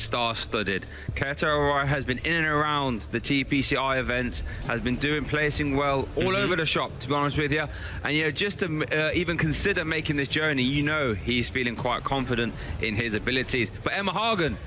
star-studded. Kato has been in and around the TPCI events, has been placing well all over the shop, to be honest with you. And you know, just to even consider making this journey, you know he's feeling quite confident in his abilities. But Emma Hagen,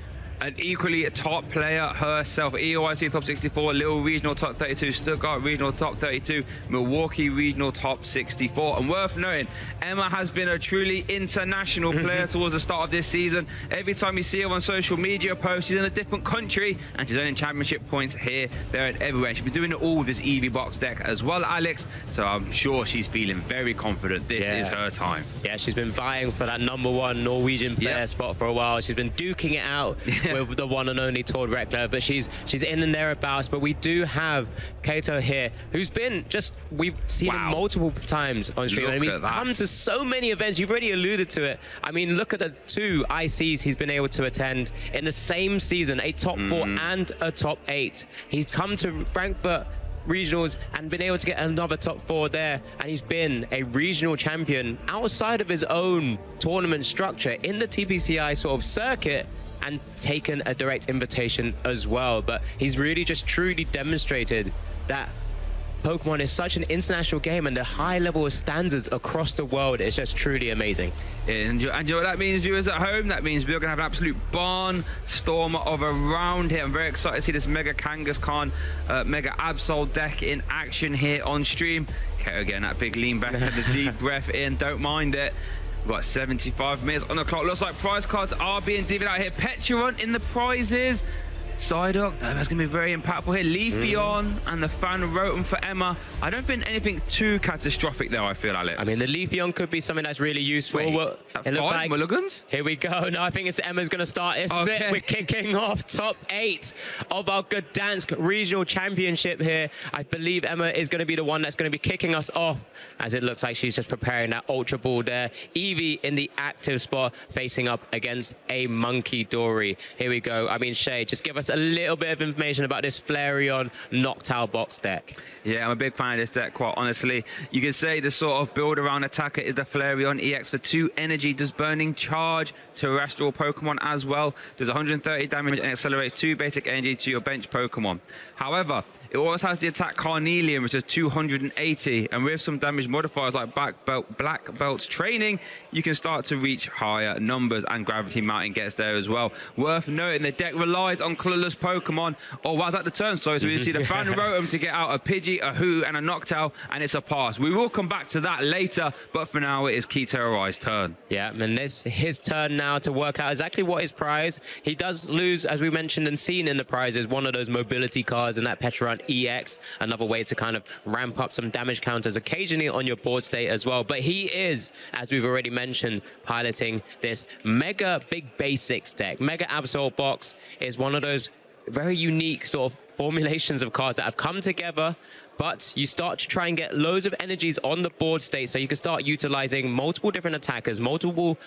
an equally top player herself, EOIC top 64, Lille regional top 32, Stuttgart regional top 32, Milwaukee regional top 64. And worth noting, Emma has been a truly international player towards the start of this season. Every time you see her on social media posts, she's in a different country and she's earning championship points here, there and everywhere. She's been doing it all with this EV box deck as well, Alex. So I'm sure she's feeling very confident. This is her time. Yeah, she's been vying for that #1 Norwegian player spot for a while. She's been duking it out with the one and only Tord Reckler, but she's in and thereabouts. But we do have Kato here, who's been we've seen him multiple times on stream. I mean, he's come to so many events. You've already alluded to it. I mean, look at the 2 ICs he's been able to attend in the same season, a top 4 and a top 8. He's come to Frankfurt regionals and been able to get another top 4 there, and he's been a regional champion outside of his own tournament structure in the TPCI sort of circuit, and taken a direct invitation as well. But he's really just truly demonstrated that Pokemon is such an international game, and the high level of standards across the world is just truly amazing. And you know what that means, viewers at home? That means we're going to have an absolute barnstormer of a round here. I'm very excited to see this Mega Kangaskhan, Mega Absol deck in action here on stream. Okay, again, that big lean back and the deep breath in. Don't mind it. We've got 75 minutes on the clock. Looks like prize cards are being divvied out here. Petron in the prizes. Psyduck, that's going to be very impactful here. Leafeon and the Fan Rotom for Emma. I don't think anything too catastrophic there, I feel, Alex. I mean, the Leafeon could be something that's really useful. Wait, it looks like mulligans? Here we go. No, I think it's Emma's going to start. This is it. We're kicking off top 8 of our Gdansk Regional Championship here. I believe Emma is going to be the one that's going to be kicking us off, as it looks like she's just preparing that Ultra Ball there. Eevee in the active spot, facing up against a Monkey Dory. Here we go. I mean, Shay, just give us a little bit of information about this Flareon Noctowl box deck. Yeah, I'm a big fan of this deck, quite honestly. You can say the sort of build around attacker is the Flareon EX for 2 energy, does burning charge, terrestrial Pokemon as well, does 130 damage and accelerates 2 basic energy to your bench Pokemon. However, it also has the attack Carnelian, which is 280, and with some damage modifiers like Black Belt's training, you can start to reach higher numbers, and Gravity Mountain gets there as well. Worth noting, the deck relies on colorless Pokemon. Oh, wow, that's the turn, sorry. So we see the Fan Rotom to get out a Pidgey, a Hoot, and a Noctowl, and it's a pass. We will come back to that later, but for now, it is Kitarai's turn. Yeah, and it's his turn now to work out exactly what his prize. He does lose, as we mentioned and seen in the prizes, one of those mobility cards in that Petron EX, another way to kind of ramp up some damage counters occasionally on your board state as well. But he is, as we've already mentioned, piloting this Mega Big Basics deck. Mega Absol box is one of those very unique sort of formulations of cards that have come together, but you start to try and get loads of energies on the board state, so you can start utilizing multiple different attackers, multiple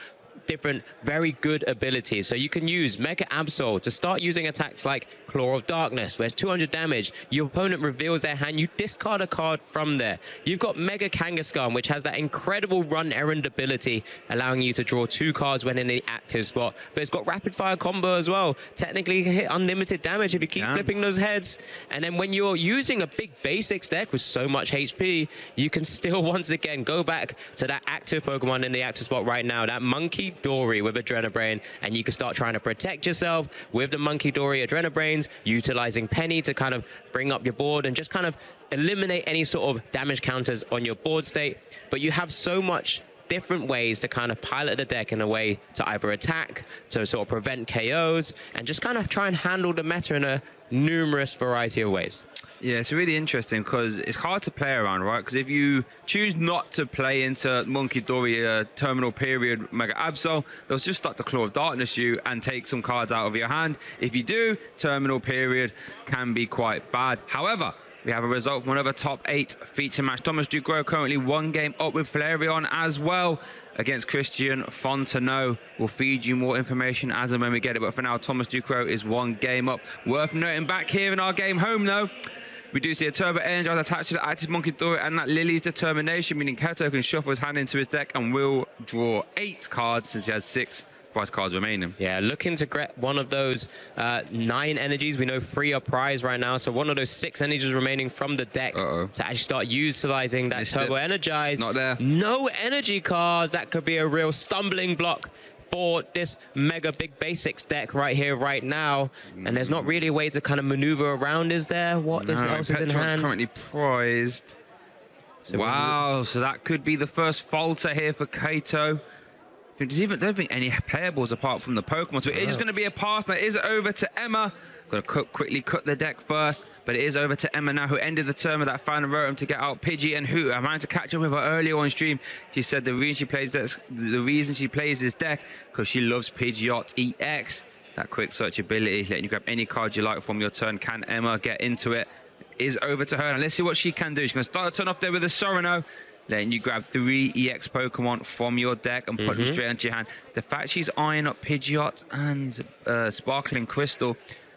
different very good abilities. So you can use Mega Absol to start using attacks like Claw of Darkness, where it's 200 damage. Your opponent reveals their hand, you discard a card from there. You've got Mega Kangaskhan, which has that incredible run errand ability, allowing you to draw 2 cards when in the active spot. But it's got rapid fire combo as well. Technically, you can hit unlimited damage if you keep flipping those heads. And then when you're using a big basics deck with so much HP, you can still once again go back to that active Pokemon in the active spot right now, that Monkey Dory with Adrenabrain, and you can start trying to protect yourself with the Monkey Dory Adrenabrains, utilizing Penny to kind of bring up your board and just kind of eliminate any sort of damage counters on your board state. But you have so much different ways to kind of pilot the deck in a way to either attack, to sort of prevent KOs, and just kind of try and handle the meta in a numerous variety of ways. Yeah, it's really interesting because it's hard to play around, right? Because if you choose not to play into Monkey Dory terminal period Mega Absol, they'll just start to Claw of Darkness you and take some cards out of your hand. If you do, terminal period can be quite bad. However, we have a result from another top 8 feature match. Thomas Ducro currently 1 game up with Flareon as well against Christian Fontenot. We'll feed you more information as and when we get it. But for now, Thomas Ducro is 1 game up. Worth noting back here in our game home, though, we do see a Turbo Energize attached to the active Monkey Dory, and that Lily's Determination, meaning Kato can shuffle his hand into his deck and will draw 8 cards since he has 6 prize cards remaining. Yeah, looking to get one of those 9 energies. We know 3 are prize right now, so one of those 6 energies remaining from the deck to actually start utilizing that Turbo Energize. Not there. No energy cards. That could be a real stumbling block for this mega big basics deck right here, right now. And there's not really a way to kind of maneuver around, is there? What else is in hand? Currently prized. So wow, so that could be the first falter here for Kaito. Don't think any playables apart from the Pokemon. So it is just going to be a pass. Now it is over to Emma. Got to quickly cut the deck first. But it is over to Emma now, who ended the turn with that Fan Rotom to get out Pidgey, and who I managed to catch up with her earlier on stream. She said the reason she plays this deck because she loves Pidgeot EX. That quick search ability, letting you grab any card you like from your turn. Can Emma get into it? Is over to her. And let's see what she can do. She's going to start the turn off there with a Sorano. Letting you grab 3 EX Pokemon from your deck and put them straight into your hand. The fact she's eyeing up Pidgeot and Sparkling Crystal,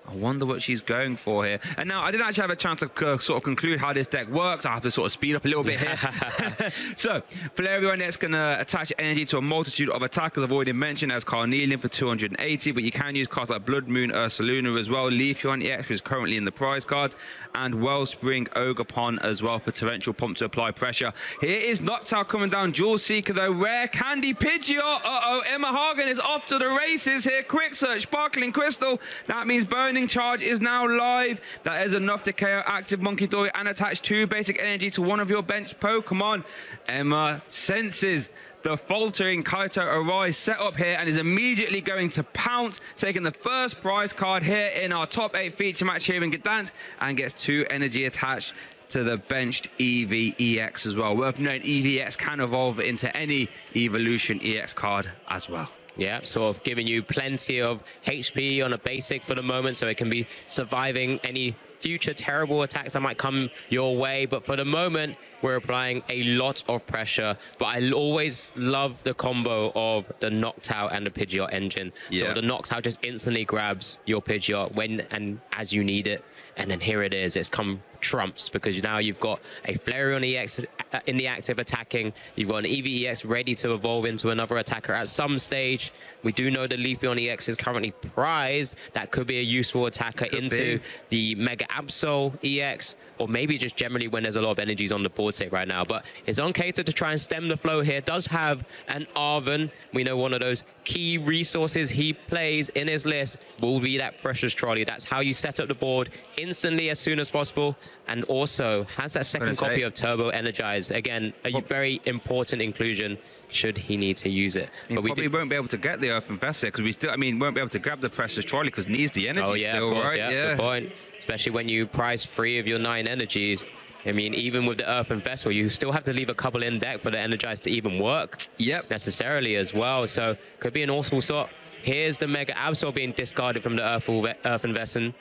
I wonder what she's going for here. And now, I didn't actually have a chance to sort of conclude how this deck works. I have to sort of speed up a little bit here. So, Flareon next going to attach energy to a multitude of attackers I've already mentioned, as Carnelian for 280, but you can use cards like Blood Moon, Ursaluna as well. Leafeon EX, which is currently in the prize cards, and Wellspring Ogerpon as well for Torrential Pump to apply pressure. Here is Noctowl coming down. Jewel Seeker though. Rare Candy Pidgeot. Emma Hagen is off to the races here. Quick search, Sparkling Crystal. That means Burning Charge is now live. That is enough to KO active Monkey Dory and attach 2 basic energy to one of your bench Pokemon. Emma senses the faltering Kaito Arise set up here and is immediately going to pounce, taking the first prize card here in our top 8 feature match here in Gdansk, and gets 2 energy attached to the benched EV-EX as well. Worth noting, EV-EX can evolve into any Evolution EX card as well. Yeah, sort of giving you plenty of HP on a basic for the moment, so it can be surviving any future terrible attacks that might come your way. But for the moment, we're applying a lot of pressure. But I always love the combo of the Noctowl and the Pidgeot engine. So the Noctowl just instantly grabs your Pidgeot when and as you need it. And then here it is. It's come trumps, because now you've got a Flareon EX in the active attacking. You've got an EV-EX ready to evolve into another attacker at some stage. We do know the Leafeon EX is currently prized. That could be a useful attacker into the Mega Absol EX, or maybe just generally when there's a lot of energies on the board state right now. But it's on Kaito to try and stem the flow here. Does have an Arven. We know one of those key resources he plays in his list will be that Precious Trolley. That's how you set up the board instantly as soon as possible. And also has that second copy of Turbo Energize. Again, a very important inclusion should he need to use it. But we probably won't be able to get the Earth Investor because we still, won't be able to grab the Precious Trolley because needs the energy still, of course, right? Yeah, good point. Especially when you prize 3 of your 9 energies. Even with the Earthen Vessel, you still have to leave a couple in deck for the Energize to even work. Necessarily as well. So could be an awful sort. Here's the Mega Absol being discarded from the Earthen Vessel.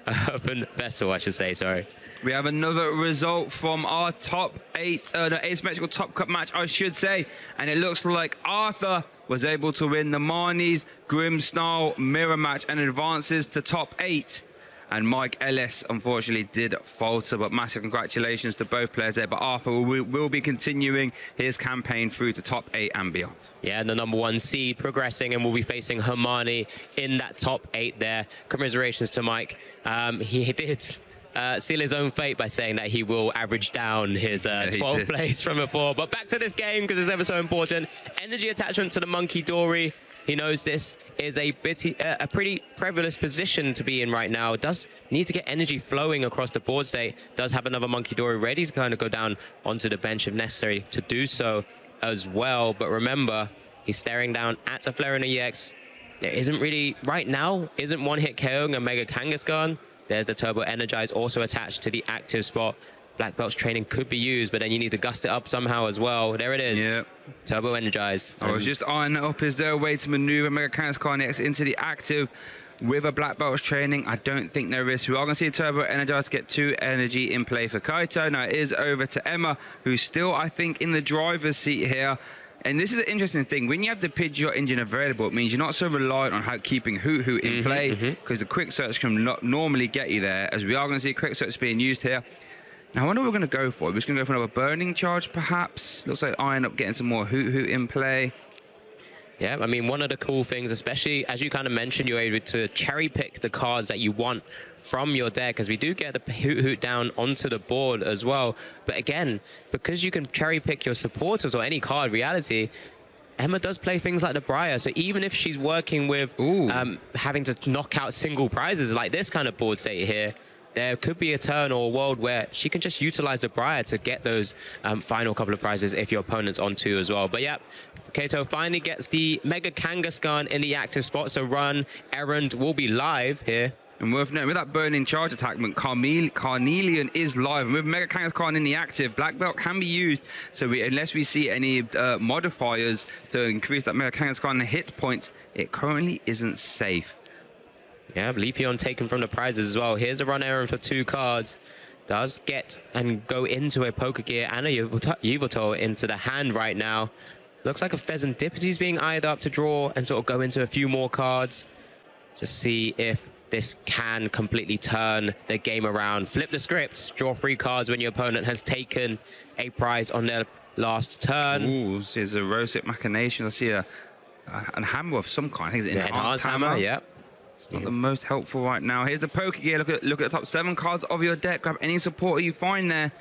Earthen Vessel, I should say, sorry. We have another result from our top 8, asymmetrical top cup match, I should say. And it looks like Arthur was able to win the Marnie's Grimmsnarl mirror match and advances to top 8. And Mike Ellis, unfortunately, did falter, but massive congratulations to both players there. But Arthur will be continuing his campaign through to top 8 and beyond. Yeah, and the #1 seed progressing, and will be facing Hermione in that top 8 there. Commiserations to Mike. He did seal his own fate by saying that he will average down his 12th place from before. But back to this game, because it's ever so important. Energy attachment to the Monkey Dory. He knows this is a pretty perilous position to be in right now. Does need to get energy flowing across the board state. Does have another Monkey Dory ready to kind of go down onto the bench if necessary to do so as well. But remember, he's staring down at a Flareon EX. There isn't really, right now, isn't one-hit KOing a Mega Kangaskhan. There's the Turbo Energize also attached to the active spot. Black Belt's training could be used, but then you need to gust it up somehow as well. There it is. Yep. Turbo Energize. I was just eyeing it up. Is there a way to maneuver Mega Kangaskhan EX into the active with a Black Belt's training? I don't think there is. We are going to see Turbo Energize get 2 energy in play for Kaito. Now it is over to Emma, who's still, I think, in the driver's seat here. And this is an interesting thing. When you have the Pidgeot engine available, it means you're not so reliant on keeping Hoot in play, because the quick search can normally get you there, as we are going to see quick search being used here. Now, I wonder what we're going to go for. We're just going to go for another Burning Charge, perhaps. Looks like eyeing up getting some more Hoot in play. Yeah, I mean, one of the cool things, especially as you kind of mentioned, you're able to cherry pick the cards that you want from your deck, because we do get the Hoot down onto the board as well. But again, because you can cherry pick your supporters or any card, reality, Emma does play things like the Briar. So even if she's working with having to knock out single prizes like this kind of board state here, there could be a turn or a world where she can just utilize the Briar to get those final couple of prizes if your opponent's on 2 as well. But yeah, Kato finally gets the Mega Kangaskhan in the active spot, so Run Errand will be live here. And worth noting, with that burning charge attackment, Carnelian is live. And with Mega Kangaskhan in the active, Black Belt can be used. So unless we see any modifiers to increase that Mega Kangaskhan hit points, it currently isn't safe. Yeah, Leafeon taken from the prizes as well. Here's a Run Errand for 2 cards. Does get and go into a Pokegear and a Yveltal into the hand right now. Looks like a Pheasantipity is being eyed up to draw and sort of go into a few more cards. Just see if this can completely turn the game around. Flip the script. Draw 3 cards when your opponent has taken a prize on their last turn. Ooh, this is a Rosic Machination. I see a hammer of some kind. I think it's an enhanced hammer. Yeah. It's not the most helpful right now. Here's the Pokegear. Look at the top 7 cards of your deck. Grab any supporter you find there.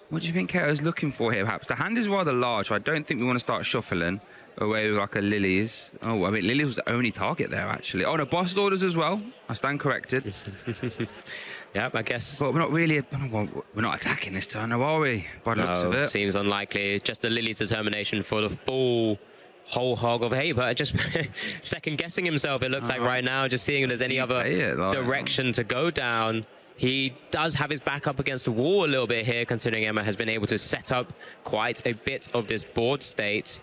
What do you think Kato's looking for here, perhaps? The hand is rather large, so I don't think we want to start shuffling away with like a Lily's. Oh, I mean, Lily's was the only target there, actually. Oh, no, boss orders as well. I stand corrected. Yep, I guess. But we're not really, we're not attacking this turn, are we? By the looks of it. Seems unlikely. Just the Lily's determination for the full whole hog of hay, but just second guessing himself, it looks like right now, just seeing if there's any other direction to go down. He does have his back up against the wall a little bit here, considering Emma has been able to set up quite a bit of this board state.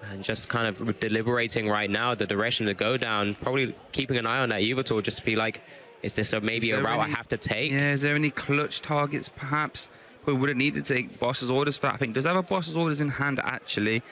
And just kind of deliberating right now the direction to go down, probably keeping an eye on that Yveltal just to be like, is this maybe a route I have to take? Yeah, is there any clutch targets perhaps? We would have needed to take boss's orders for that. I think does have a boss's orders in hand actually.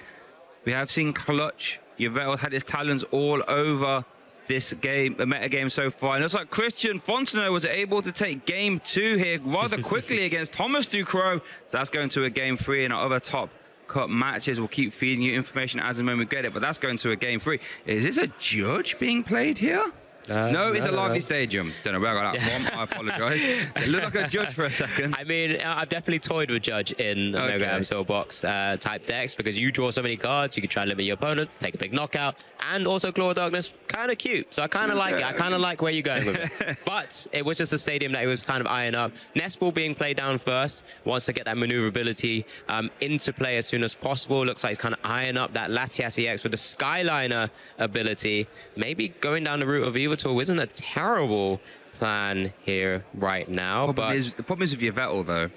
We have seen clutch. Yveltal had his talons all over this game, the meta game so far. And it looks like Christian Fontenot was able to take game 2 here rather quickly against Thomas Ducrot. So that's going to a game 3 in our other top cut matches. We'll keep feeding you information as and when we get it, but that's going to a game 3. Is this a judge being played here? No, it's a lively stadium. Don't know where I got that from. I apologize. It looked like a judge for a second. I mean, I've definitely toyed with judge in Mega Absol box type decks, because you draw so many cards, you can try and limit your opponent, take a big knockout, and also Claw of Darkness, kind of cute. So I kind of like it. I kind of like where you're going with it. But it was just a stadium that he was kind of eyeing up. Nestball being played down first, wants to get that maneuverability into play as soon as possible. Looks like he's kind of eyeing up that Latias EX with the Skyliner ability. Maybe going down the route of Yveltal isn't a terrible plan here right now. The problem is with Yveltal, though.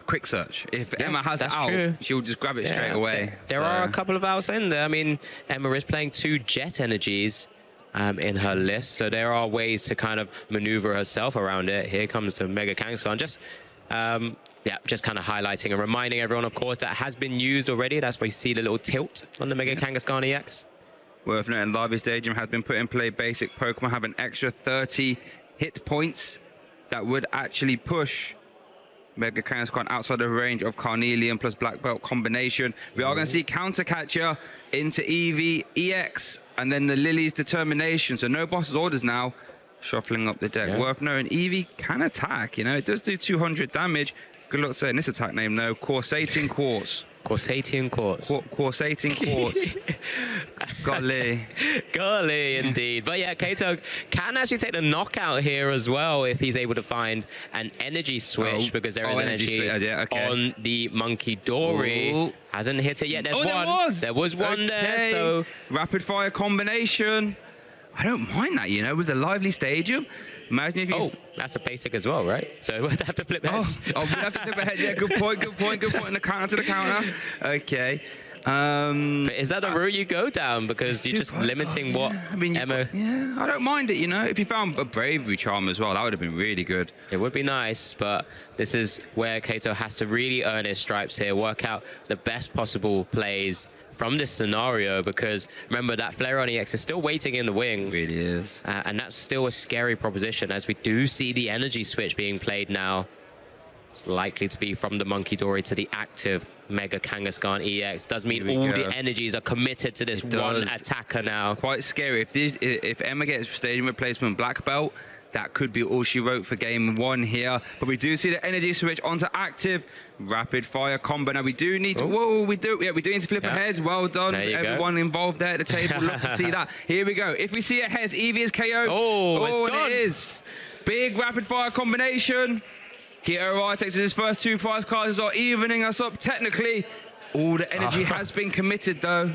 Quick search. If Emma has it out, she'll just grab it straight away. There are a couple of outs in there. I mean, Emma is playing 2 Jet Energies in her list, so there are ways to kind of maneuver herself around it. Here comes the Mega Kangaskhan. Just kind of highlighting and reminding everyone, of course, that has been used already. That's why you see the little tilt on the Mega Kangaskhan EX. Worth noting, Lively Stadium has been put in play. Basic Pokemon have an extra 30 hit points that would actually push Mega Kangaskhan outside the range of Carnelian plus Black Belt combination. We are going to see Counter Catcher into Eevee EX, and then the Lily's Determination. So no boss's orders now. Shuffling up the deck. Worth noting, Eevee can attack. You know, it does do 200 damage. Good luck saying this attack name though. Corsating Quartz. Corsatian Quartz. Corsating Quartz. Golly. Golly, indeed. But yeah, Kato can actually take the knockout here as well if he's able to find an energy switch, because there is energy on the Monkey Dory. Ooh. Hasn't hit it yet. There's one. There was one there. So rapid fire combination. I don't mind that, you know, with the Lively Stadium. Imagine if you... that's a basic as well, right? So we'd have to flip heads. We'd have to flip a head. Yeah, good point. And the counter to the counter. Okay. But is that the route you go down? Because you're just limiting what Emma... I don't mind it, you know. If you found a Bravery Charm as well, that would have been really good. It would be nice, but this is where Kato has to really earn his stripes here, work out the best possible plays from this scenario, because remember that Flareon EX is still waiting in the wings. It really is. And that's still a scary proposition, as we do see the energy switch being played now. It's likely to be from the Monkey Dory to the active Mega Kangaskhan EX. Does mean all the energies are committed to this one attacker now. Quite scary. If Emma gets stadium replacement black belt, that could be all she wrote for game 1 here. But we do see the energy switch onto active. Rapid fire combo. Now we do need to... Whoa, we do need to flip aheads. Well done. Everyone involved there at the table. Love to see that. Here we go. If we see a heads, Eevee is KO. Oh, it's gone. It is. Big rapid fire combination. Kiyorai takes his first 2 prize cards, are evening us up technically. All the energy has been committed though.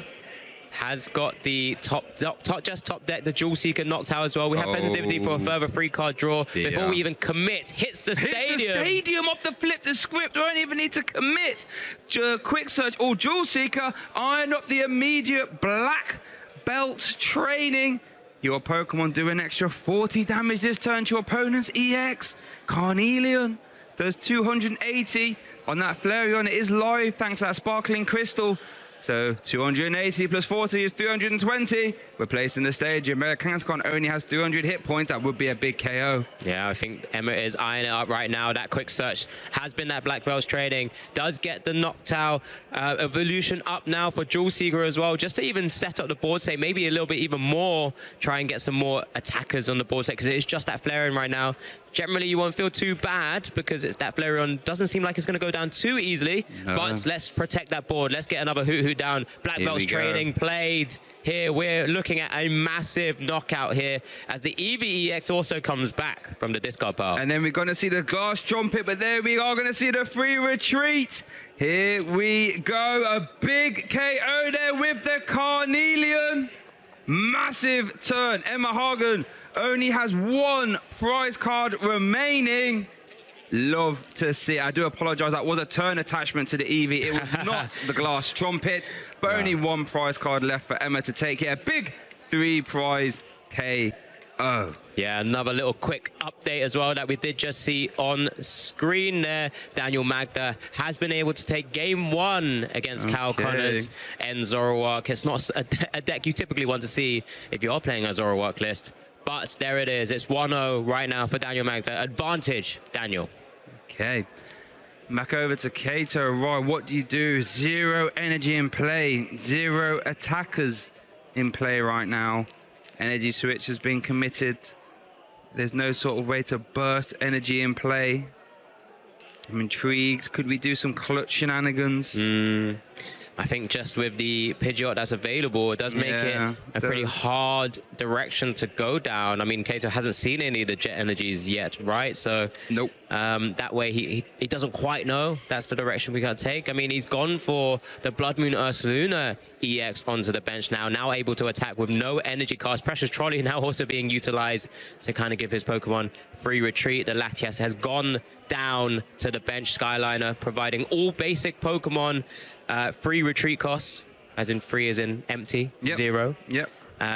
Has got the top deck, the Jewel Seeker knocked out as well. We have sensitivity for a further 3-card draw. Before we even commit, hits the stadium. Hits the stadium off the flip, the script. We don't even need to commit. Quick search, Jewel Seeker, iron up the immediate black belt training. Your Pokemon do an extra 40 damage this turn to your opponent's EX. Carnelian does 280 on that Flareon. It is live thanks to that sparkling crystal. So 280 plus 40 is 320. We're placing the stadium. Mega Kangaskhan only has 300 hit points. That would be a big KO. Yeah, I think Emma is eyeing it up right now. That quick search has been that Black Belt's trading. Does get the Noctowl evolution up now for Jewel Seeker as well, just to even set up the board, say maybe a little bit even more, try and get some more attackers on the board set, because it is just that Flareon right now. Generally, you won't feel too bad because that Flareon doesn't seem like it's going to go down too easily. No. But let's protect that board. Let's get another Hoot down. Black Belt's trading played. Here we're looking at a massive knockout here as the Eevee EX also comes back from the discard pile. And then we're going to see the glass trumpet, but there we are going to see the free retreat. Here we go. A big KO there with the Carnelian. Massive turn. Emma Hagen only has 1 prize card remaining. Love to see. I do apologize. That was a turn attachment to the Eevee. It was not the glass trumpet, but only 1 prize card left for Emma to take here. A big 3 prize KO. Yeah, another little quick update as well that we did just see on screen there. Daniel Magda has been able to take game 1 against Cal Connors and Zoroark. It's not a deck you typically want to see if you are playing a Zoroark list. But there it is. It's 1-0 right now for Daniel Magda. Advantage, Daniel. Okay. Back over to Kato. Right, what do you do? 0 energy in play. 0 attackers in play right now. Energy switch has been committed. There's no sort of way to burst energy in play. I'm intrigued. Could we do some clutch shenanigans? I think just with the Pidgeot that's available, it does make it a pretty hard direction to go down. I mean, Kato hasn't seen any of the Jet Energies yet, right? So nope. That way he doesn't quite know that's the direction we got to take. I mean, he's gone for the Blood Moon Ursaluna EX onto the bench now able to attack with no energy cost. Precious Trolley now also being utilized to kind of give his Pokemon free retreat. The Latias has gone down to the bench. Skyliner providing all basic Pokemon free retreat costs, as in free as in empty, 0. Yep.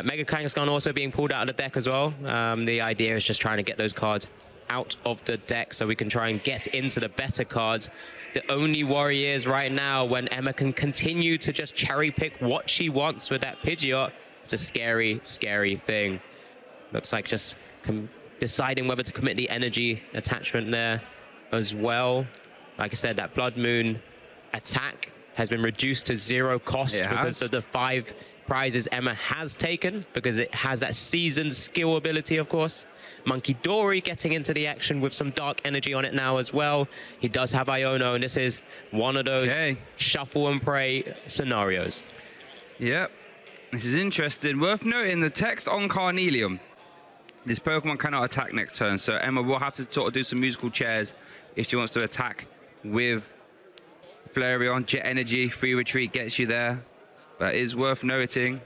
Mega Kangaskhan also being pulled out of the deck as well. The idea is just trying to get those cards out of the deck so we can try and get into the better cards. The only worry is right now when Emma can continue to just cherry pick what she wants with that Pidgeot. It's a scary, scary thing. Looks like just deciding whether to commit the energy attachment there as well. Like I said, that Blood Moon attack has been reduced to 0 cost because of the 5 prizes Emma has taken, because it has that seasoned skill ability, of course. Monkey Dory getting into the action with some dark energy on it now as well. He does have Iono, and this is one of those shuffle and pray scenarios. Yep, this is interesting. Worth noting the text on Carnelian. This Pokemon cannot attack next turn, so Emma will have to sort of do some musical chairs if she wants to attack with Flareon. Jet Energy, free retreat gets you there. That is worth noting.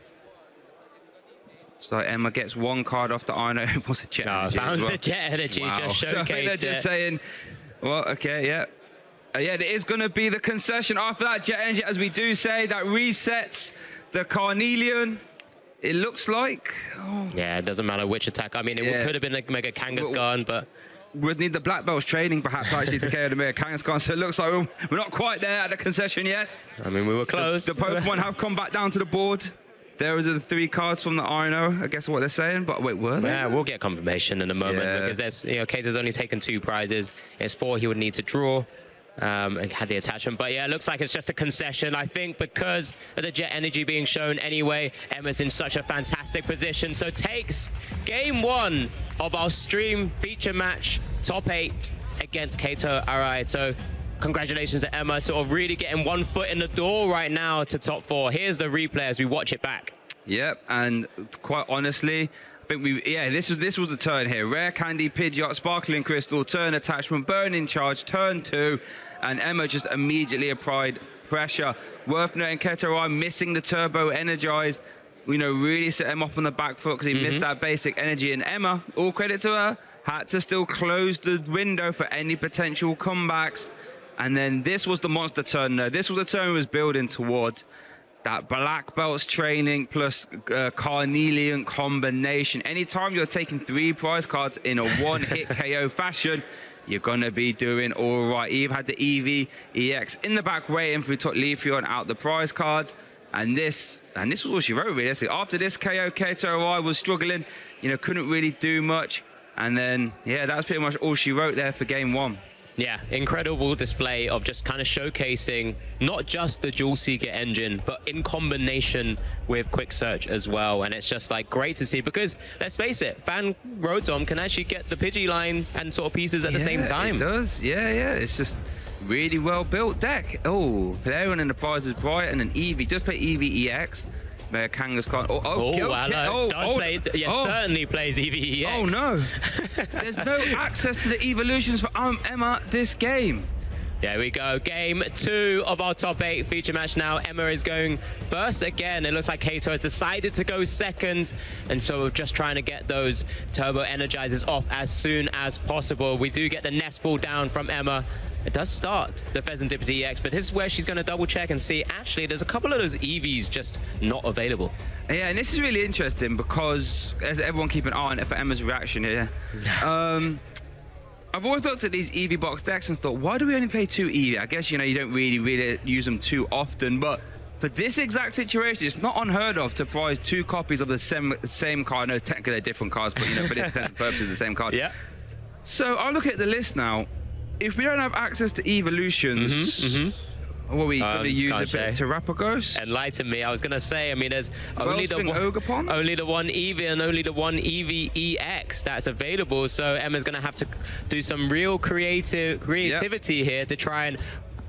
So Emma gets 1 card off the Iono. It was a Jet Energy. Found the Jet Energy, just showcased so they're just saying, well, okay, yeah, it is going to be the concession after that Jet Energy, as we do say, that resets the Carnelian. It looks like. Yeah, it doesn't matter which attack. I mean, it could have been a Mega Kangaskhan, but we'd need the Black Belts training perhaps actually to KO the Mega Kangaskhan, so it looks like we're not quite there at the concession yet. I mean, we were close. The Pokemon have come back down to the board. Those are the 3 cards from the Rhino, I guess what they're saying. But wait, were they? Yeah, we'll get confirmation in a moment because there's, Kato's only taken 2 prizes. It's 4 he would need to draw. And had the attachment, but yeah, it looks like it's just a concession. I think because of the jet energy being shown anyway, Emma's in such a fantastic position. So takes game 1 of our stream feature match, top 8 against Kato. All right, so congratulations to Emma, sort of really getting 1 foot in the door right now to top 4. Here's the replay as we watch it back. Yep, and quite honestly, I think this was the turn here. Rare Candy, Pidgeot, Sparkling Crystal, turn attachment, Burning Charge, turn 2, and Emma just immediately applied pressure. Worth noting, Keterai missing the Turbo Energize, really set him off on the back foot because he missed that basic energy. And Emma, all credit to her, had to still close the window for any potential comebacks. And then this was the monster turn though. This was the turn he was building towards. That black belts training plus carnelian combination. Anytime you're taking 3 prize cards in a 1-hit KO fashion, you're going to be doing all right. Eve had the EV, EX in the back waiting for Leafeon out the prize cards. And this was all she wrote, really. After this KO, Keterai was struggling, couldn't really do much. And then, yeah, that's pretty much all she wrote there for game 1. Yeah, incredible display of just kind of showcasing not just the Dual Seeker engine, but in combination with Quick Search as well. And it's just like great to see because let's face it, Fan Rotom can actually get the Pidgey line and sort of pieces at the same time. It does, yeah. It's just really well built deck. Oh, Flareon in the prize is bright and an Eevee. Just play Eevee EX. Kangaskhan can't. Certainly plays EVEX. Oh no, there's no access to the evolutions for Emma this game. There we go. Game 2 of our top 8 feature match now. Emma is going first again. It looks like Kato has decided to go second. And so we're just trying to get those Turbo Energizers off as soon as possible. We do get the Nest Ball down from Emma. It does start the Pheasantipity EX, but this is where she's going to double check and see, actually, there's a couple of those EVs just not available. Yeah, and this is really interesting because, as everyone keep an eye on it for Emma's reaction here, I've always looked at these EV box decks and thought, why do we only play 2 EV? I guess, you don't really use them too often, but for this exact situation, it's not unheard of to prize 2 copies of the same card. No, technically they're different cards, but, for this purposes, the same card. Yeah. So I look at the list now. If we don't have access to evolutions, what are we going to use a bit? Terrapagos? Enlighten me. I was going to say, there's only the one Eevee and only the one Eevee EX that's available. So Emma's going to have to do some real creativity here to try and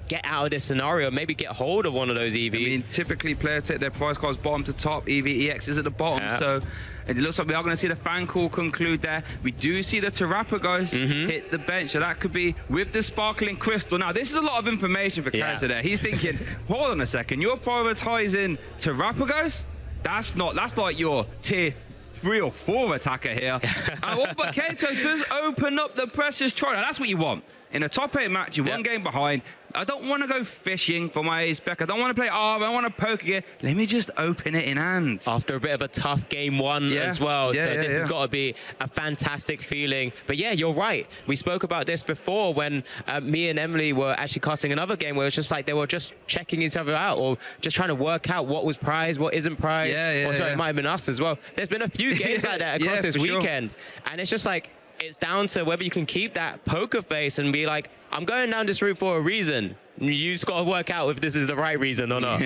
get out of this scenario, maybe get hold of one of those EVs. Typically players take their prize cards bottom to top, Eevee EX is at the bottom, so it looks like we are going to see the fan call conclude there. We do see the Terrapagos hit the bench, so that could be with the Sparkling Crystal. Now, this is a lot of information for Kato there. He's thinking, hold on a second, you're prioritizing Terrapagos? That's like your tier 3 or 4 attacker here. But Kato does open up the Precious Trolley. Now, that's what you want. In a top 8 match, you're 1 game behind. I don't want to go fishing for my ace-spec. I don't want to play I don't want to poke again. Let me just open it in hand. After a bit of a tough game 1 as well. This has got to be a fantastic feeling. But yeah, you're right. We spoke about this before when me and Emily were actually casting another game where it's just like they were just checking each other out or just trying to work out what was prized, what isn't prized. It might have been us as well. There's been a few games like that across this weekend. And it's just like, it's down to whether you can keep that poker face and be like, I'm going down this route for a reason. You just got to work out if this is the right reason or not.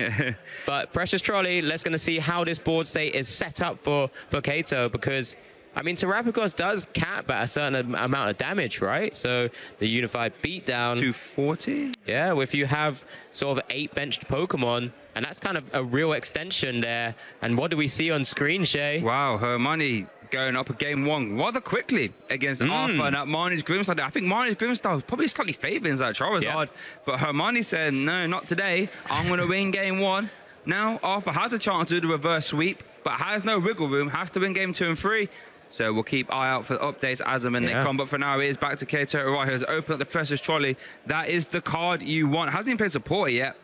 But Precious Trolley, let's going to see how this board state is set up for Kato because, Terrapagos does cap at a certain amount of damage, right? So the Unified Beatdown. 240? Yeah, if you have sort of 8 benched Pokemon, and that's kind of a real extension there. And what do we see on screen, Shay? Wow, Hermione going up a game 1 rather quickly against Arthur and that Marnie's Grimstyle. I think Marnie's Grimstyle is probably slightly favoring that Charizard, but Hermione said, no, not today. I'm going to win game 1. Now, Arthur has a chance to do the reverse sweep, but has no wiggle room, has to win game 2 and 3. So we'll keep eye out for updates as and when they come. But for now, it is back to Kato Arai, who has opened up the Precious Trolley. That is the card you want. Hasn't even played supporter yet.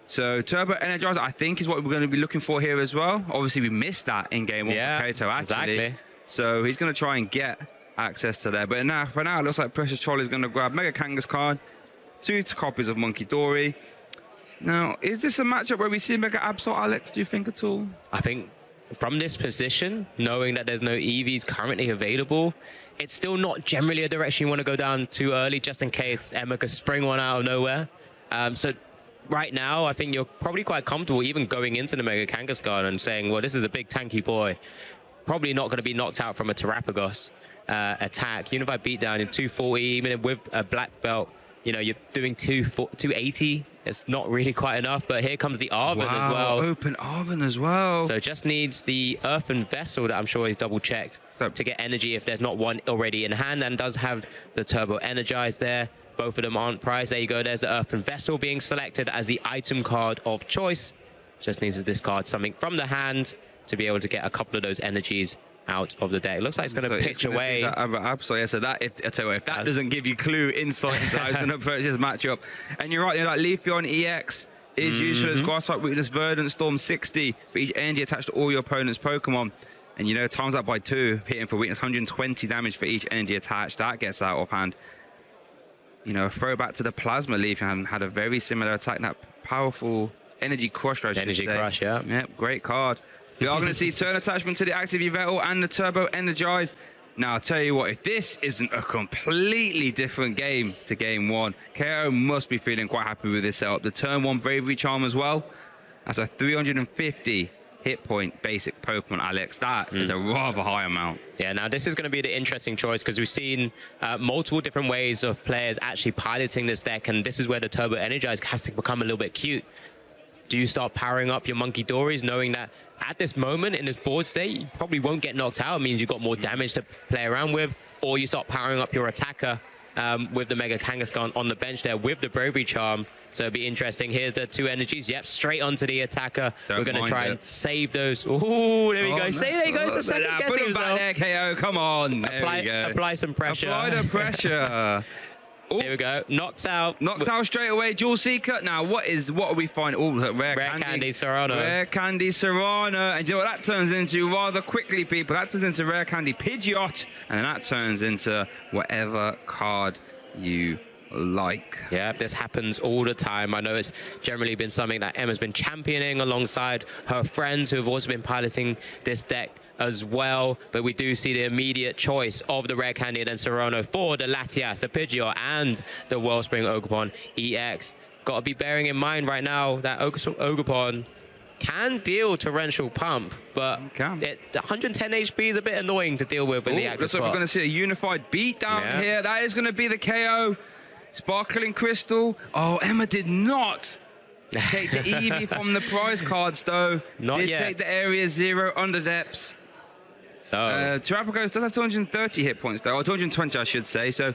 So Turbo Energizer, I think, is what we're going to be looking for here as well. Obviously, we missed that in game 1 for Kato, actually. Exactly. So he's going to try and get access to there. But now, for now, it looks like Precious Trolley is going to grab Mega Kangaskhan, 2 copies of Monkey Dory. Now, is this a matchup where we see Mega Absol, Alex, do you think at all? I think from this position, knowing that there's no EVs currently available, it's still not generally a direction you want to go down too early, just in case Emma could spring one out of nowhere. So right now, I think you're probably quite comfortable even going into the Mega Kangaskhan and saying, well, this is a big tanky boy. Probably not going to be knocked out from a Terrapagos attack. Unified beatdown in 240, even with a black belt. You know, you're doing 280. It's not really quite enough, but here comes the Arven as well. Open Arven as well. So just needs the Earthen Vessel that I'm sure he's double-checked to get energy if there's not one already in hand, and does have the Turbo Energized there. Both of them aren't priced. There you go. There's the Earthen Vessel being selected as the item card of choice. Just needs to discard something from the hand to be able to get a couple of those energies out of the deck. Looks like it's going to pitch away. Absolutely, yeah. So that, I tell you what, if that doesn't give you clue, insight into how he's going to approach this matchup. And you're right, like Leafeon EX is useful as Grass type weakness, Verdant Storm 60 for each energy attached to all your opponent's Pokemon. And you know, times that by 2, hitting for weakness, 120 damage for each energy attached. That gets out of hand. You know, a throwback to the Plasma Leafeon had a very similar attack. That powerful Energy Crush, I should say. Energy Crush, yeah. Yep, great card. We are going to see turn attachment to the active Yveltal and the Turbo Energize. Now, I'll tell you what, if this isn't a completely different game to game 1, KO must be feeling quite happy with this setup. The turn 1 Bravery Charm as well. That's a 350 hit point basic Pokemon, Alex. That is a rather high amount. Yeah, now this is going to be the interesting choice because we've seen multiple different ways of players actually piloting this deck, and this is where the Turbo Energize has to become a little bit cute. Do you start powering up your Monkey Dories, knowing that at this moment in this board state, you probably won't get knocked out? It means you've got more damage to play around with. Or you start powering up your attacker with the Mega Kangaskhan on the bench there with the Bravery Charm. So it'll be interesting. Here's the 2 energies. Yep, straight onto the attacker. We're going to try and save those. Ooh, there we go. See, there you go. It's a second guessing put him back there, KO. Come on. Apply some pressure. Apply the pressure. Here we go. Knocked out. Knocked out straight away. Jewel Seeker. Now, what are we finding? Oh, rare candy Serrano. Rare candy Serrano. And you know what that turns into rather quickly, people? That turns into rare candy Pidgeot. And then that turns into whatever card you like. Yeah, this happens all the time. I know it's generally been something that Emma's been championing alongside her friends who have also been piloting this deck as well, but we do see the immediate choice of the rare candy and then Serrano for the Latias, the Pidgeot, and the Wellspring Ogerpon EX. Got to be bearing in mind right now that Ogerpon can deal torrential pump, but 110 HP is a bit annoying to deal with in the active looks like we're going to see a unified beatdown here. That is going to be the KO. Sparkling Crystal. Oh, Emma did not take the Eevee from the prize cards, though. Not yet. Take the Area 0 under depths. So Terrapagos does have 230 hit points, though, or 220, I should say. So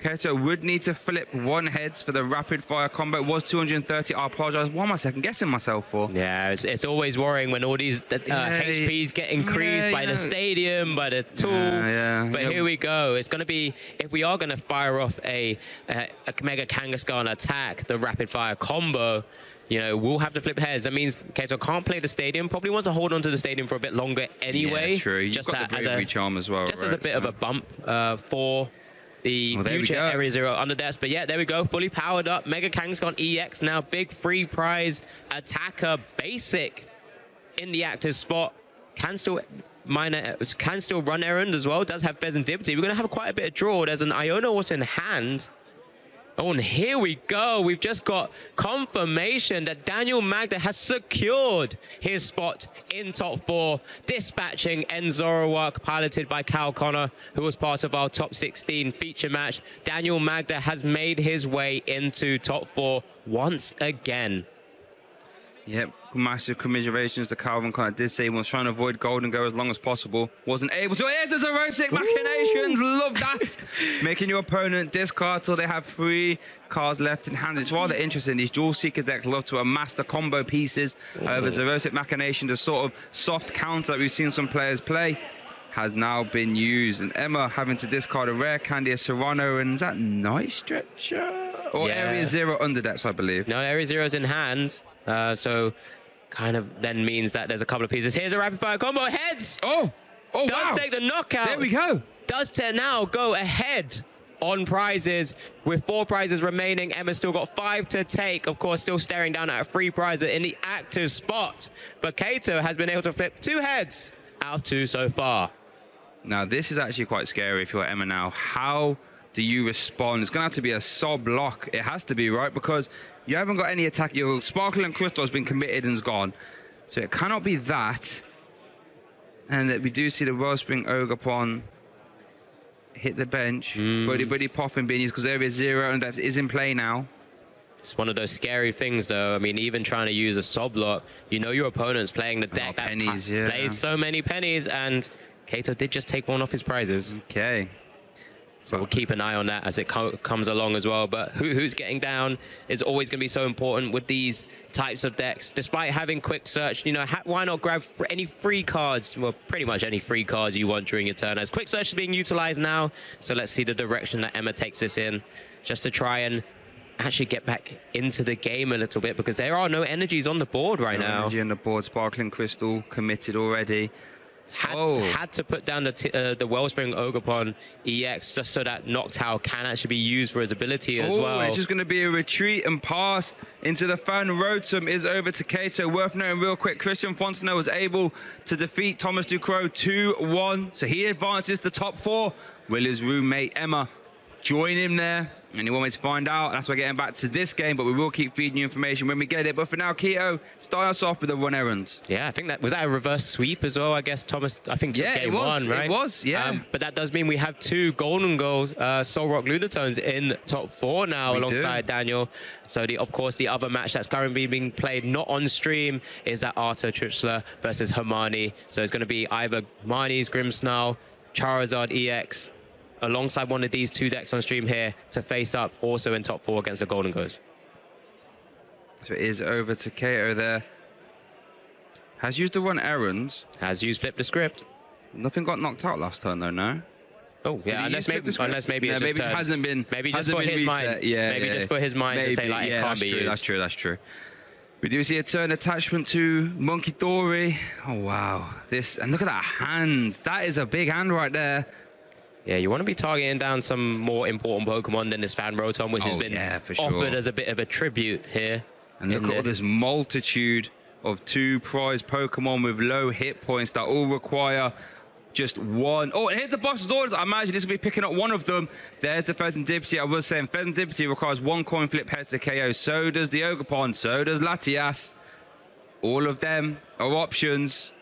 Keto would need to flip 1 heads for the rapid fire combo. It was 230. I apologize. What am I second guessing myself for? Yeah, it's always worrying when all these HPs get increased by the stadium, by the tool. But here we go. It's going to be, if we are going to fire off a Mega Kangaskhan attack, the rapid fire combo, you know, we'll have to flip heads. That means Keto can't play the stadium. Probably wants to hold on to the stadium for a bit longer anyway. Yeah, true. You've just got the Bravery Charm as well, just as a bit of a bump for the future Area 0 under depths. But yeah, there we go. Fully powered up. Mega Kangaskhan EX now. Big free prize attacker basic in the active spot. Can still run errand as well. Does have Pheasantipity. We're going to have quite a bit of draw. There's an Iona also in hand. Oh, and here we go. We've just got confirmation that Daniel Magda has secured his spot in top 4, dispatching Enzoroark, piloted by Cal Connor, who was part of our top 16 feature match. Daniel Magda has made his way into top 4 once again. Yep, massive commiserations to Calvin Connor. Did say he was trying to avoid Golden Go as long as possible. Wasn't able to. Here's the Zerosic Machinations. Love that. Making your opponent discard till they have 3 cards left in hand. It's rather interesting. These Dual Seeker decks love to amass the combo pieces. However, Zerosic Machination, the sort of soft counter that we've seen some players play, has now been used. And Emma having to discard a rare candy, a Serrano, and is that Night Stretcher? Or Area 0 under depths, I believe. No, Area 0 is in hand. So kind of then means that there's a couple of pieces. Here's a rapid fire combo. Heads! Oh, does take the knockout. There we go. Does now go ahead on prizes. With 4 prizes remaining, Emma's still got 5 to take. Of course, still staring down at a 3 prize in the active spot. But Kato has been able to flip 2 heads out of 2 so far. Now, this is actually quite scary if you're Emma now. How do you respond? It's going to have to be a sob lock. It has to be, right? Because you haven't got any attack. Your Sparkle and Crystal has been committed and is gone. So it cannot be that. And we do see the Wellspring Ogapon hit the bench. Buddy Poffin being used because Area 0 and depth is in play now. It's one of those scary things, though. I mean, even trying to use a sob lock, you know your opponent's playing the deck that plays so many pennies, and Kato did just take one off his prizes. Okay. So we'll keep an eye on that as it comes along as well. But who's getting down is always going to be so important with these types of decks. Despite having quick search, you know, why not grab any free cards? Well, pretty much any free cards you want during your turn. As quick search is being utilized now. So let's see the direction that Emma takes this in, just to try and actually get back into the game a little bit, because there are no energies on the board right now. Energy on the board. Sparkling Crystal committed already. Had to put down the Wellspring Ogapon EX just so that Noctowl can actually be used for his ability as well. It's just going to be a retreat and pass into the Fan Rotom is over to Kato. Worth noting real quick, Christian Fontenot was able to defeat Thomas Ducrot 2-1. So he advances to top 4. Will his roommate Emma join him there? Anyone wants to find out? That's why we're getting back to this game, but we will keep feeding you information when we get it. But for now, Keto, start us off with a run errands. Yeah, I think was that a reverse sweep as well? I guess Thomas, I think, took game 1, right? It was, yeah. But that does mean we have 2 Golden Goals, Solrock Lunatones in top 4 now alongside Daniel. So, of course, the other match that's currently being played not on stream is that Arthur Trichler versus Hermione. So it's going to be either Marnie's Grimmsnarl, Charizard EX, alongside one of these 2 decks on stream here to face up also in top 4 against the Golden Goes. So it is over to Kato there. Has used the run errands. Has used flip the script. Nothing got knocked out last turn though, no? Oh, yeah, unless maybe it's maybe it hasn't been. Maybe just for his mind. Yeah, maybe just for his mind to say, like, it can't be used. That's true. We do see a turn attachment to Monkey Dory. Oh, wow. And look at that hand. That is a big hand right there. Yeah, you want to be targeting down some more important Pokemon than this Fan Rotom, which has been offered as a bit of a tribute here. And look at all this multitude of 2 prize Pokemon with low hit points that all require just 1. Oh, and here's the boss's orders. I imagine this will be picking up one of them. There's the Pheasantipity. I was saying Pheasantipity requires 1 coin flip heads to KO. So does the Ogapon. So does Latias. All of them are options.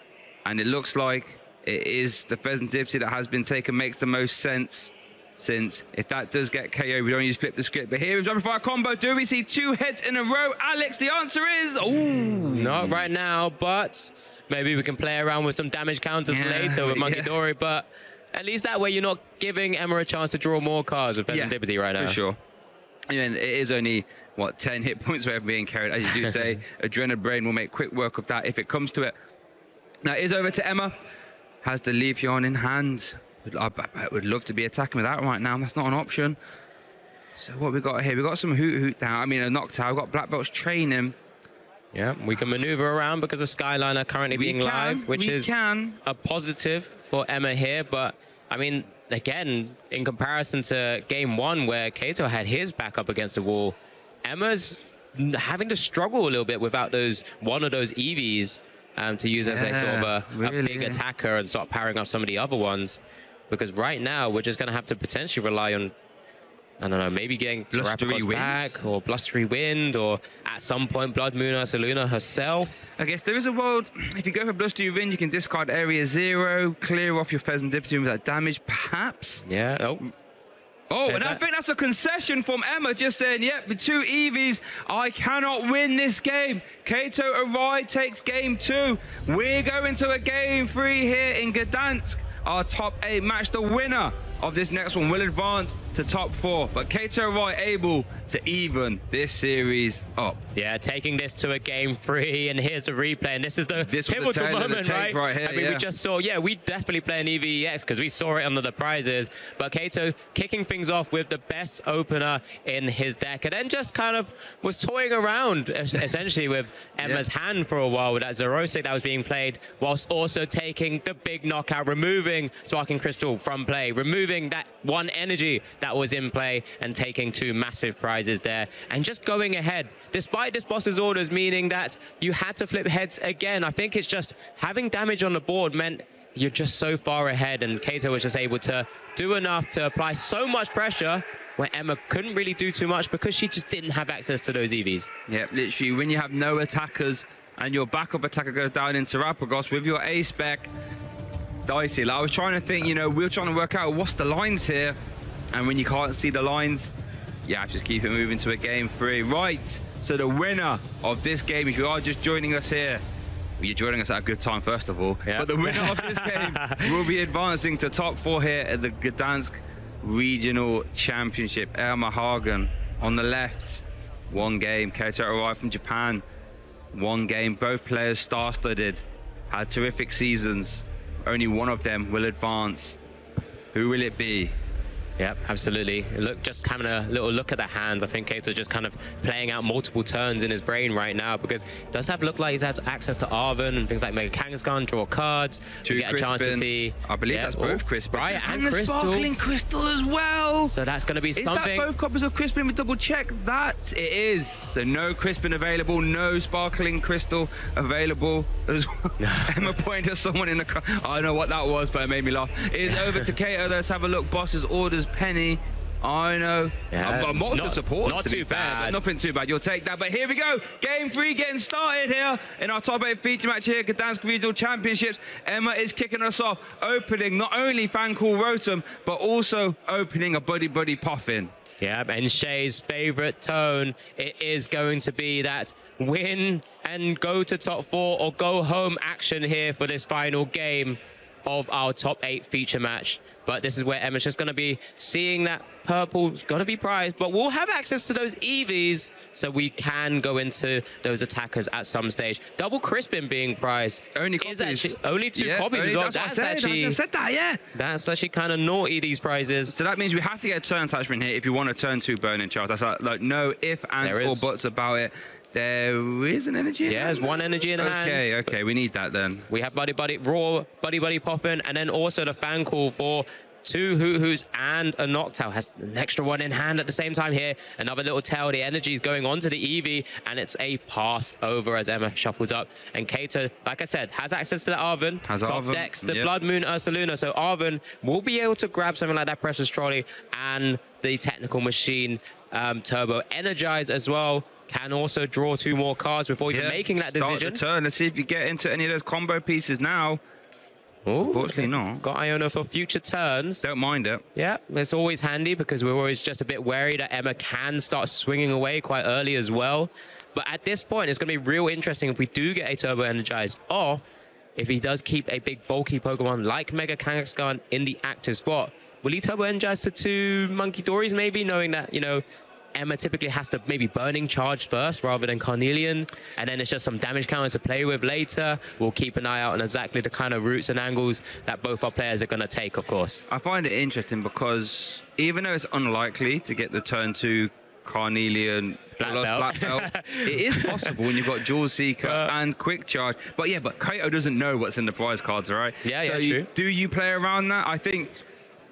And it looks like it is the Pheasantipity that has been taken. Makes the most sense, since if that does get KO, we don't use flip the script. But here is rapid fire combo. Do we see 2 hits in a row? Alex, the answer is not right now, but maybe we can play around with some damage counters later with Monkey Dory. But at least that way you're not giving Emma a chance to draw more cards with Pheasantipity right now. For sure. And it is only, what, 10 hit points where being carried. As you do say, Adrenal Brain will make quick work of that if it comes to it. Now it is over to Emma. Has the Leafeon in hand. I would love to be attacking with that right now. That's not an option. So what we got here? We got some Hoot down. I mean, a Noctowl. We've got Black Belt's training. Yeah, we can maneuver around because of Skyliner currently being live, which is a positive for Emma here. But, I mean, again, in comparison to game 1 where Kato had his back up against the wall, Emma's having to struggle a little bit without one of those EVs. To use as a sort of a big attacker and start powering up some of the other ones. Because right now, we're just going to have to potentially rely on, I don't know, maybe getting Terrapagos back, or Blustery Wind, or at some point, Blood Moon Ursaluna herself. I guess there is a world, if you go for Blustery Wind, you can discard Area 0, clear off your Pheasantipity with that damage, perhaps. Yeah, Oh, and I think that's a concession from Emma, just saying, yep, with 2 EVs, I cannot win this game. Kato Arai takes game 2. We're going to a game 3 here in Gdansk. Our top 8 match. The winner of this next one will advance to top 4. But Kato Arai able to even this series up. Yeah, taking this to a game 3, and here's the replay. And this is the pivotal moment, right here, I mean, we just saw, we definitely play an EVEX because we saw it under the prizes. But Kato kicking things off with the best opener in his deck, and then just kind of was toying around essentially with Emma's hand for a while with that Zerosic that was being played, whilst also taking the big knockout, removing removing Sparking Crystal from play, removing that one energy that was in play and taking 2 massive prizes there. And just going ahead, despite this boss's orders, meaning that you had to flip heads again. I think it's just having damage on the board meant you're just so far ahead, and Kato was just able to do enough to apply so much pressure where Emma couldn't really do too much because she just didn't have access to those EVs. Yeah, literally, when you have no attackers and your backup attacker goes down into Rapagos with your A-spec, dicey. Like, I was trying to think, you know, we were trying to work out what's the lines here, and when you can't see the lines, yeah, just keep it moving to a game 3. Right, so the winner of this game, if you are just joining us here, well, you're joining us at a good time, first of all, but the winner of this game will be advancing to top 4 here at the Gdansk Regional Championship. Emma Hagen on the left, 1 game. Kaito arrived from Japan, 1 game. Both players star-studded, had terrific seasons. Only one of them will advance. Who will it be? Yep, absolutely. Look, just having a little look at the hands. I think Kaito's just kind of playing out multiple turns in his brain right now, because it does look like he's had access to Arven and things like Mega Kangaskhan, draw cards. You get a chance to see. I believe that's both Crispin. Right, and the Crystal. Sparkling Crystal as well. So that's going to be something. Is that both copies of Crispin? We double check that. It is. So no Crispin available, no Sparkling Crystal available as well. Emma pointed at someone in the car. I don't know what that was, but it made me laugh. It's over to Kaito. Let's have a look. Boss's orders. Penny, I know. Not support. Not too bad. Nothing too bad. You'll take that. But here we go. Game 3 getting started here in our top 8 feature match here, Gdansk Regional Championships. Emma is kicking us off, opening not only Fan Call Rotom, but also opening a Buddy Buddy Puffin. Yeah, and Shay's favorite tone, it is going to be that win and go to top 4 or go home action here for this final game of our top 8 feature match. But this is where Emma's just going to be seeing that purple's going to be prized, but we'll have access to those EVs, so we can go into those attackers at some stage. Double Crispin being prized. Only copies. Only 2 copies as well. That's actually, I said that, yeah. That's actually kind of naughty, these prizes. So that means we have to get a turn attachment here if you want a turn 2 burning charge. That's like no if, ands, or buts about it. There is an energy in hand? There's 1 energy in hand. Okay, we need that then. We have Buddy Buddy, raw Buddy Buddy Poppin', and then also the fan call for 2 Hoo-Hoos and a Noctowl. Has an extra 1 in hand at the same time here. Another little tail. The energy is going on to the Eevee, and it's a pass over as Emma shuffles up. And Kaito, like I said, has access to the Arven. Top decks, the Blood Moon Ursaluna. So Arven will be able to grab something like that Precious Trolley and the Technical Machine Turbo Energize as well. Can also draw 2 more cards before even making that decision. Start the turn. Let's see if you get into any of those combo pieces now. Ooh, unfortunately not. Got Iono for future turns. Don't mind it. Yeah, it's always handy because we're always just a bit wary that Emma can start swinging away quite early as well. But at this point, it's going to be real interesting if we do get a Turbo Energize, or if he does keep a big bulky Pokemon like Mega Kangaskhan in the active spot. Will he Turbo Energize to 2 Monkey Dories maybe, knowing that, you know, Emma typically has to maybe Burning Charge first rather than Carnelian, and then it's just some damage counters to play with later. We'll keep an eye out on exactly the kind of routes and angles that both our players are going to take, of course. I find it interesting because even though it's unlikely to get the turn 2 Carnelian Black Belt, it is possible when you've got Jewel Seeker and Quick Charge. But Kaito doesn't know what's in the prize cards, right? True. Do you play around that? I think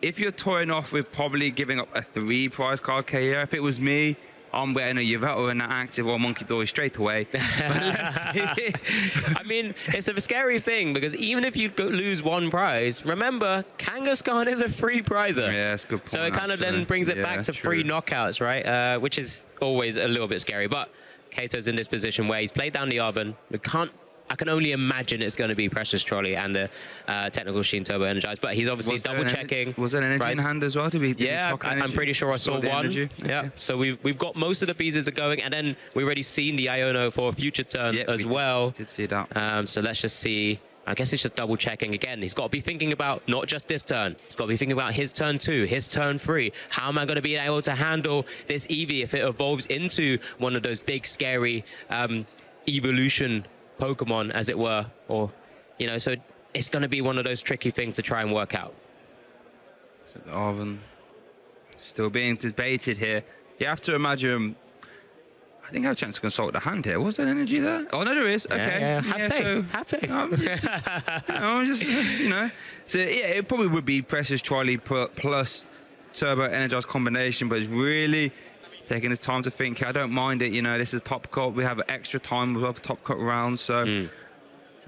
if you're toying off with probably giving up a 3 prize card KO, if it was me, I'm betting a Yveltal in that active or Monkey Dory straight away. I mean, it's a scary thing because even if you lose 1 prize, remember, Kangaskhan is a free prizer. Yeah, that's a good point. So it kind of then brings it back to free knockouts, right? Which is always a little bit scary. But Kato's in this position where he's played down the Arven. I can only imagine it's going to be Precious Trolley and the Technical Machine Turbo Energized, but he's obviously double-checking. Was there an energy in hand as well? I'm pretty sure I saw 1. Okay. Yeah, so we've got most of the pieces going, and then we've already seen the Iono for a future turn as well. Did see that. So let's just see. I guess it's just double-checking again. He's got to be thinking about not just this turn. He's got to be thinking about his turn 2, his turn 3. How am I going to be able to handle this Eevee if it evolves into one of those big, scary evolution Pokemon, as it were, or, you know, so it's going to be one of those tricky things to try and work out. So the Arven still being debated here. You have to imagine I think I have a chance to consult the hand here. Was there energy there? Oh, no, there is. Okay. Yeah. Have faith. So, Have faith. So, yeah, it probably would be Precious Trolley plus Turbo Energized combination, but it's really taking his time to think. I don't mind it. You know, this is Top Cut. We have extra time with Top Cut rounds, so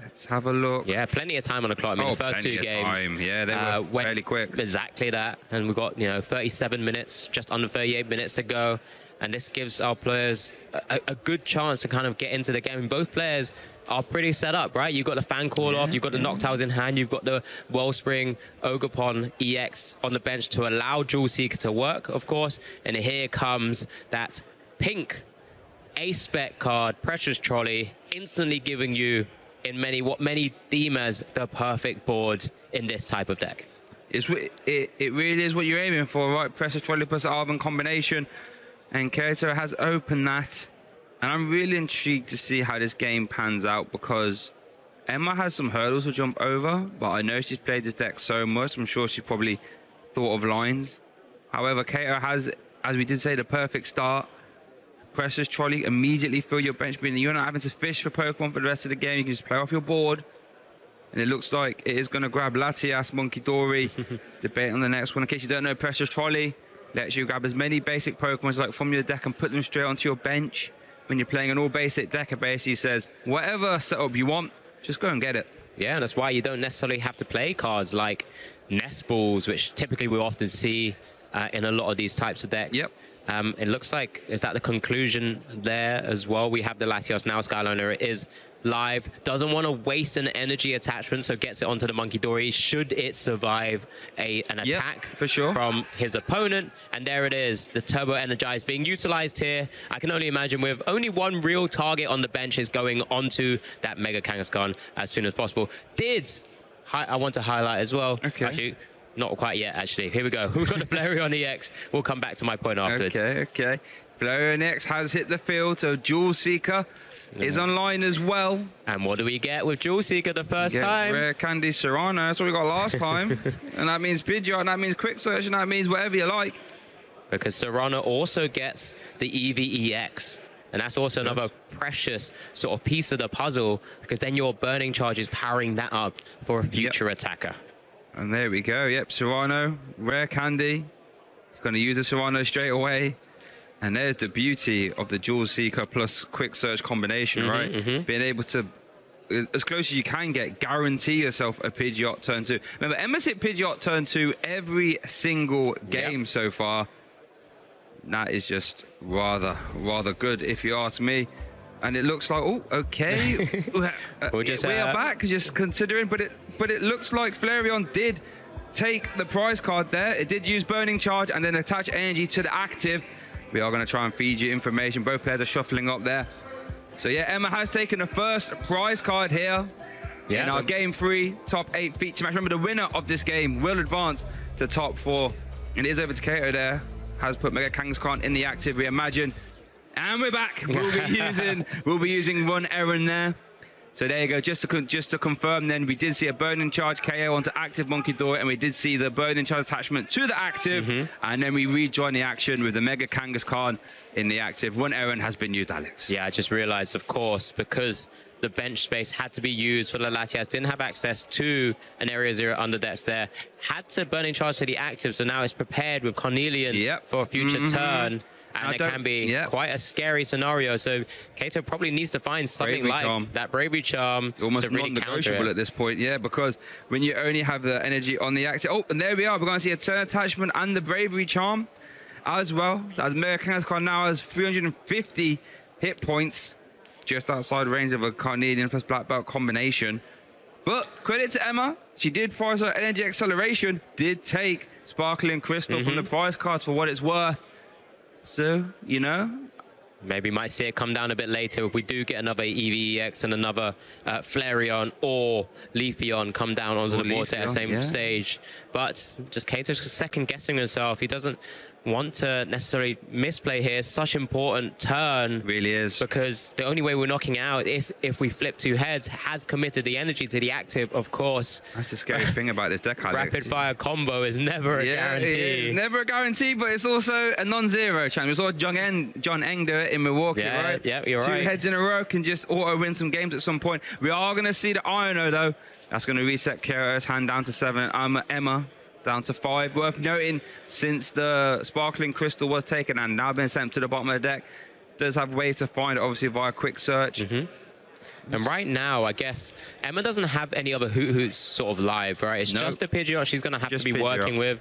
let's have a look. Yeah, plenty of time on the clock. I mean, the first 2 games. Yeah, they were fairly quick. Exactly that. And we've got, 37 minutes, just under 38 minutes to go. And this gives our players a good chance to kind of get into the game. And both players are pretty set up, right? You've got the fan call off, you've got the Noctiles in hand, you've got the Wellspring, Ogerpon, EX on the bench to allow Jewel Seeker to work, of course. And here comes that pink A-Spec card, Precious Trolley, instantly giving you what many deem as the perfect board in this type of deck. It really is what you're aiming for, right? Precious Trolley plus Arven combination. And Kato has opened that. And I'm really intrigued to see how this game pans out, because Emma has some hurdles to jump over, but I know she's played this deck so much, I'm sure she probably thought of lines. However, Kato has, as we did say, the perfect start. Precious Trolley, immediately fill your bench, meaning you're not having to fish for Pokemon for the rest of the game. You can just play off your board. And it looks like it is going to grab Latias, Monkey Dory. Debate on the next one. In case you don't know, Precious Trolley lets you grab as many basic Pokemon like from your deck and put them straight onto your bench. When you're playing an all-basic deck, it basically says, whatever setup you want, just go and get it. Yeah, and that's why you don't necessarily have to play cards like Nest Balls, which typically we often see in a lot of these types of decks. Yep. It looks like, is that the conclusion there as well? We have the Latios now, Skyliner. It is live, doesn't want to waste an energy attachment, so gets it onto the Monkey Dory should it survive an attack for sure from his opponent. And there it is, the Turbo Energized being utilized here. I can only imagine with only one real target on the bench is going onto that Mega Kangaskhan as soon as possible. I want to highlight as well. Okay. Actually, not quite yet, actually. Here we go. We've got the Flareon EX. We'll come back to my point afterwards. Okay. Flareon EX has hit the field, so Jewel Seeker is online as well. And what do we get with Jewel Seeker the first time? Rare Candy Serrano. That's what we got last time. And that means Pidgeot, and that means Quick Search, and that means whatever you like. Because Serrano also gets the EVEX. And that's also another precious sort of piece of the puzzle, because then your Burning Charge is powering that up for a future attacker. And there we go. Yep, Serrano, Rare Candy. He's going to use the Serrano straight away. And there's the beauty of the Jewel Seeker plus Quick Search combination, right? Being able to, as close as you can get, guarantee yourself a Pidgeot turn 2. Remember, Emma's hit Pidgeot turn 2 every single game so far. That is just rather good, if you ask me. And it looks like, oh, okay. we are back, just considering, but it looks like Flareon did take the prize card there. It did use Burning Charge and then attach energy to the active. We are going to try and feed you information. Both players are shuffling up there. So yeah, Emma has taken the first prize card here in our Game 3 top 8 feature match. Remember, the winner of this game will advance to top 4. And it is over to Kato there. Has put Mega Kangaskhan in the active, we imagine. And we're back. We'll be using Run Errand there. So there you go. Just to confirm, then we did see a Burning Charge KO onto active Monkey Dory, and we did see the Burning Charge attachment to the active, and then we rejoin the action with the Mega Kangaskhan in the active. Run Errand has been used, Alex. Yeah, I just realized, of course, because the bench space had to be used for the Latias, didn't have access to an Area 0 underdecks there, had to Burning Charge to the active, so now it's prepared with Cornelian for a future turn. And it can be quite a scary scenario. So Kato probably needs to find something like that Bravery Charm almost to really non-negotiable at this point, because when you only have the energy on the active. Oh, and there we are. We're going to see a turn attachment and the Bravery Charm as well. As Mega Kangaskhan now has 350 hit points, just outside range of a Carnelian plus Black Belt combination. But credit to Emma. She did prize her energy acceleration, did take Sparkling Crystal from the prize cards for what it's worth. So, maybe might see it come down a bit later if we do get another EVEX and another Flareon or Leafeon come down onto the board at the same stage. But just Kato's second guessing himself. He doesn't want to necessarily misplay here. Such important turn. Really is. Because the only way we're knocking out is if we flip 2 heads. Has committed the energy to the active, of course. That's the scary thing about this deck, Alex. Rapid fire combo is never a guarantee. It's never a guarantee, but it's also a non-zero chance. We saw John Eng do it in Milwaukee, Yeah, right? yeah, you're Two right. heads in a row can just auto-win some games at some point. We are going to see the Iono, though. That's going to reset Kara's hand down to 7. Emma down to 5. Worth noting, since the Sparkling Crystal was taken and now been sent to the bottom of the deck, does have ways to find it, obviously, via quick search. And right now, I guess, Emma doesn't have any other Hoots sort of live, right? It's just a Pidgeot she's going to have to be working with.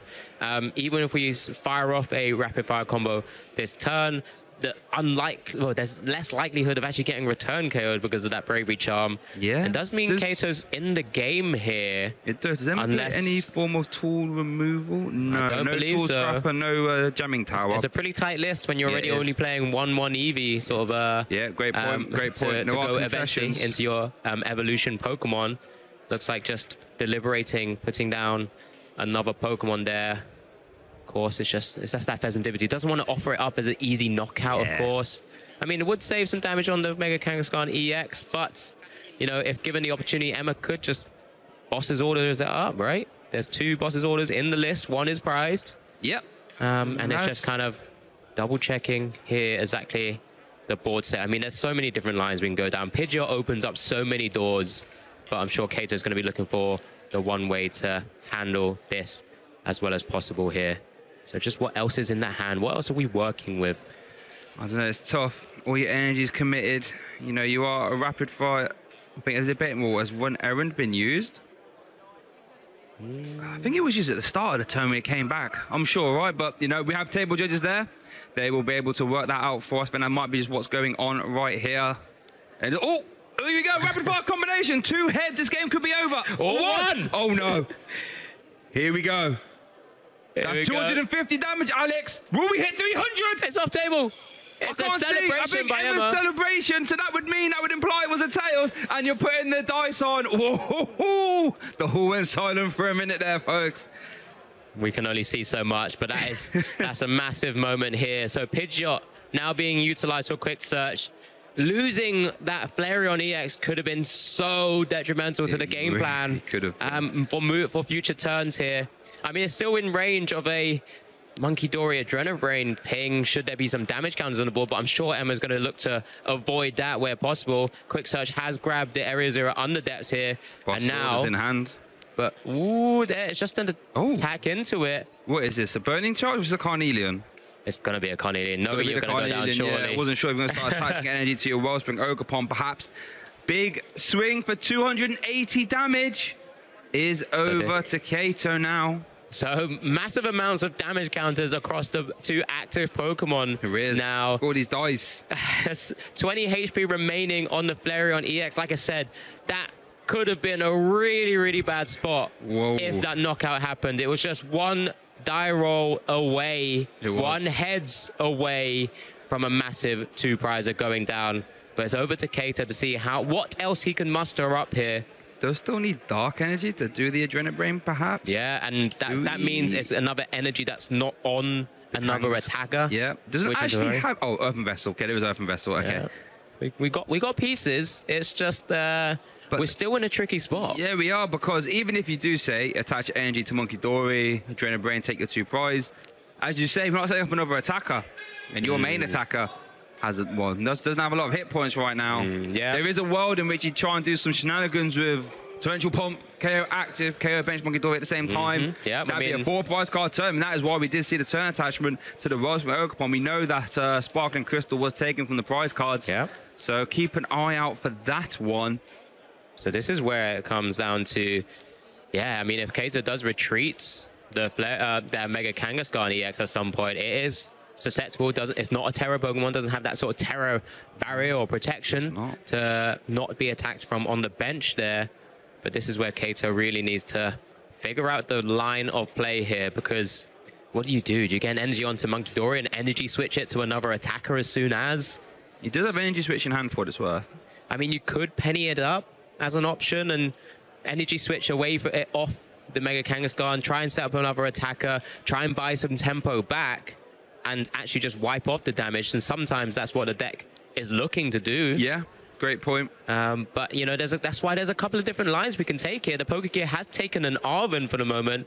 Even if we fire off a rapid-fire combo this turn, there's less likelihood of actually getting return KO'd because of that Bravery Charm. Yeah. It does mean Kato's in the game here. It does. Does Emma get any form of tool removal? No. I don't no believe tool so. scrapper, no jamming tower. It's a pretty tight list when you're already only playing 1/1 Eevee, sort of. Yeah, great point. Great point. To go eventually into your evolution Pokemon. Looks like just deliberating, putting down another Pokemon there. Of course, it's just that Pheasantipity. Doesn't want to offer it up as an easy knockout, of course. I mean, it would save some damage on the Mega Kangaskhan EX, but, you know, if given the opportunity, Emma could just boss's orders it up, right? There's 2 boss's orders in the list. 1 is prized. Yep. And it's just kind of double-checking here exactly the board set. I mean, there's so many different lines we can go down. Pidgeot opens up so many doors, but I'm sure Kato's going to be looking for the one way to handle this as well as possible here. So just what else is in that hand? What else are we working with? I don't know, it's tough. All your energy is committed. You know, you are a rapid fire. I think has a bit more. Has Run Errand been used? I think it was used at the start of the turn when it came back. I'm sure, right? But, you know, we have table judges there. They will be able to work that out for us. But that might be just what's going on right here. And here we go. Rapid fire combination. 2 heads. This game could be over. Or 1. Oh, no. Here we go. That's 250 damage, Alex. Will we hit 300? It's off table. It's a celebration by Emma. Celebration, so that would imply it was a Tails, and you're putting the dice on. Whoa, the hall went silent for a minute there, folks. We can only see so much, but that's a massive moment here. So Pidgeot now being utilized for quick search. Losing that Flareon EX could have been so detrimental to the game plan. Could have. For future turns here. I mean, it's still in range of a Monkey Dory Adrenabrain ping should there be some damage counters on the board, but I'm sure Emma's going to look to avoid that where possible. Quick Search has grabbed the Area 0 under depths here. And now in hand. But it's just an attack into it. What is this? A Burning Charge or is it a Carnelian? It's going to be a Carnelian. No, you're going to go down, surely. Yeah, I wasn't sure if you're going to start attaching energy to your Wellspring Ogerpon, perhaps. Big swing for 280 damage is over to Kato now. So massive amounts of damage counters across the 2 active Pokemon. There is. Now, all these dice. 20 HP remaining on the Flareon EX. Like I said, that could have been a really, really bad spot if that knockout happened. It was just 1 die roll away, 1 heads away from a massive 2-prizer going down. But it's over to Kato to see what else he can muster up here. Does still need Dark Energy to do the Adrenabrain, perhaps? Yeah, and that means it's another energy that's not on another attacker. Yeah. Doesn't actually have... Oh, Earthen Vessel. Okay, there was Earthen Vessel. Okay. Yeah. We got pieces. It's just... we're still in a tricky spot. Yeah, we are, because even if you do say attach energy to Monkey Dory, Adrenabrain, take your 2 prize, as you say, we're not setting up another attacker. And your main attacker doesn't have a lot of hit points right now. There is a world in which you try and do some shenanigans with Torrential Pump, KO active, KO bench Monkey Dory at the same time. Yeah, that'd be a 4-prize card turn, and that is why we did see the turn attachment to the Wellspring Ogerpon. We know that Sparkling Crystal was taken from the prize cards. Yeah. So keep an eye out for that one. So this is where it comes down to, I mean, if Kato does retreat the Mega Kangaskhan EX at some point, it is susceptible. It's not a Terror Pokemon, doesn't have that sort of Terror barrier or protection to not be attacked from on the bench there. But this is where Kato really needs to figure out the line of play here, because what do? Do you get an energy onto Monkey Dory and energy switch it to another attacker as soon as? He does have energy switch in hand for what it's worth. I mean, you could penny it up as an option and energy switch away for it off the Mega Kangaskhan, try and set up another attacker, try and buy some tempo back, and actually just wipe off the damage. And sometimes that's what the deck is looking to do. Yeah, great point. But, you know, that's why there's a couple of different lines we can take here. The Pokegear has taken an Arven for the moment.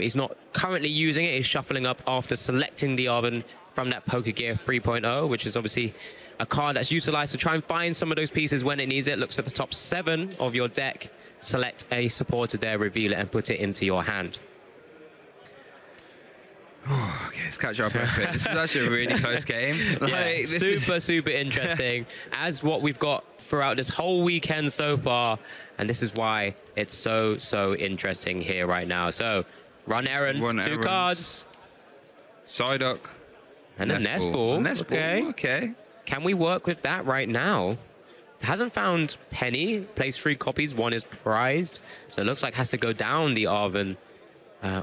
He's not currently using it. He's shuffling up after selecting the Arven from that Pokegear 3.0, which is obviously a card that's utilized to try and find some of those pieces when it needs it. Looks at the top 7 of your deck, select a supporter there, reveal it, and put it into your hand. Okay, let's catch our breath here. This is actually a really close game. Yeah, super interesting, as what we've got throughout this whole weekend so far, and this is why it's so interesting here right now. So, run errand, two cards. Psyduck. And a nest ball. Okay. Can we work with that right now? Hasn't found Penny. Plays 3 copies. 1 is prized. So it looks like has to go down the Arven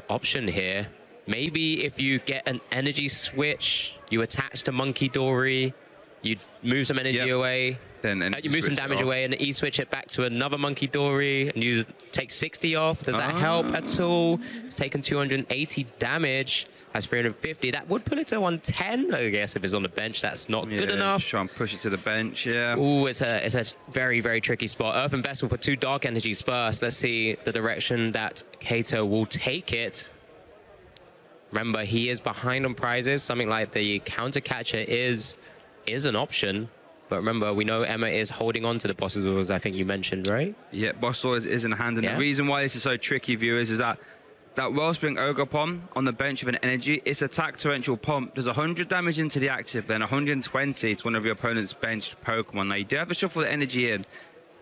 option here. Maybe if you get an energy switch, you attach to Monkey Dory, you move some energy away. Then you move some damage away and E-switch it back to another Monkey Dory, and you take 60 off. Does that help at all? It's taken 280 damage, has 350. That would put it to 110, I guess, if it's on the bench. That's not good enough. Try and push it to the bench, yeah. Ooh, it's a very tricky spot. Earthen Vessel for 2 Dark Energies first. Let's see the direction that Kato will take it. Remember, he is behind on prizes. Something like the Counter Catcher is an option. But remember, we know Emma is holding on to the Boss's Wheels, I think you mentioned, right? Yeah, Boss Wheels is in hand. And the reason why this is so tricky, viewers, is that Wellspring Ogre on the bench of an energy, its attack torrential pump does 100 damage into the active, then 120 to one of your opponent's benched Pokemon. Now, you do have to shuffle the energy in.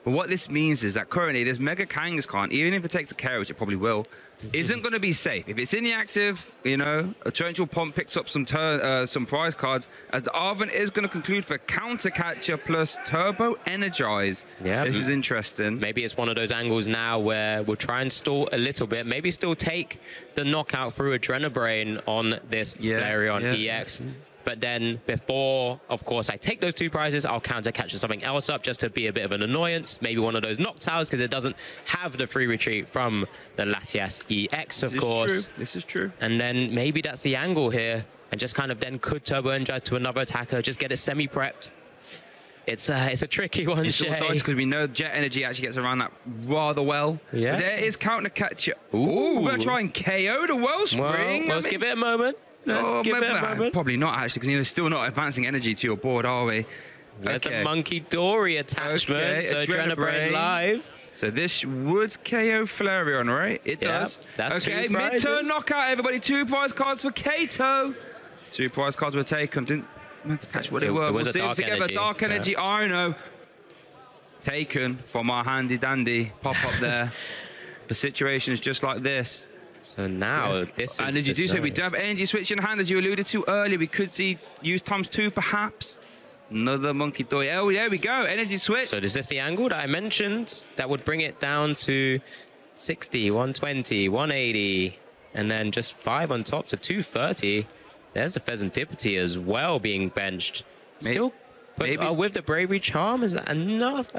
But what this means is that currently this Mega Kangaskhan, even if it takes a care, which it probably will, isn't going to be safe. If it's in the active, you know, a torrential pump picks up some prize cards, as the Arven is going to conclude for Counter Catcher plus Turbo Energize. Yeah, this is interesting. Maybe it's one of those angles now where we'll try and stall a little bit, maybe still take the knockout through Adrenabrain on this Flareon EX. But then before, of course, I take those 2 prizes, I'll Counter Catcher something else up just to be a bit of an annoyance. Maybe one of those Noctowers, because it doesn't have the free retreat from the Latias EX, of course. This is true. And then maybe that's the angle here. And just kind of then could Turbo Energize to another attacker, just get it semi-prepped. It's a tricky one, Shay. Because we know Jet Energy actually gets around that rather well. Yeah. But there is Counter Catcher. Ooh, we're going to try and KO the Wellspring. Well, let's give it a moment. Probably not, actually, because you're still not advancing energy to your board, are we? There's the Monkey Dory attachment, so Adrenabrain live. So this would KO Flareon, right? It does. That's okay, mid-turn knockout, everybody. 2 prize cards for Kato. 2 prize cards were taken. Didn't catch what they were. We'll see them together. Dark Energy, I know. Taken from our handy dandy pop-up there. The situation is just like this. So now this is. And did you do so? We do have energy switch in hand, as you alluded to earlier. We could see use ×2 perhaps. Another Monkey Dory. Oh, there we go. Energy switch. So is this the angle that I mentioned? That would bring it down to 60, 120, 180, and then just 5 on top to 230. There's the Pheasantipity as well being benched. Still, with the Bravery Charm, is that enough?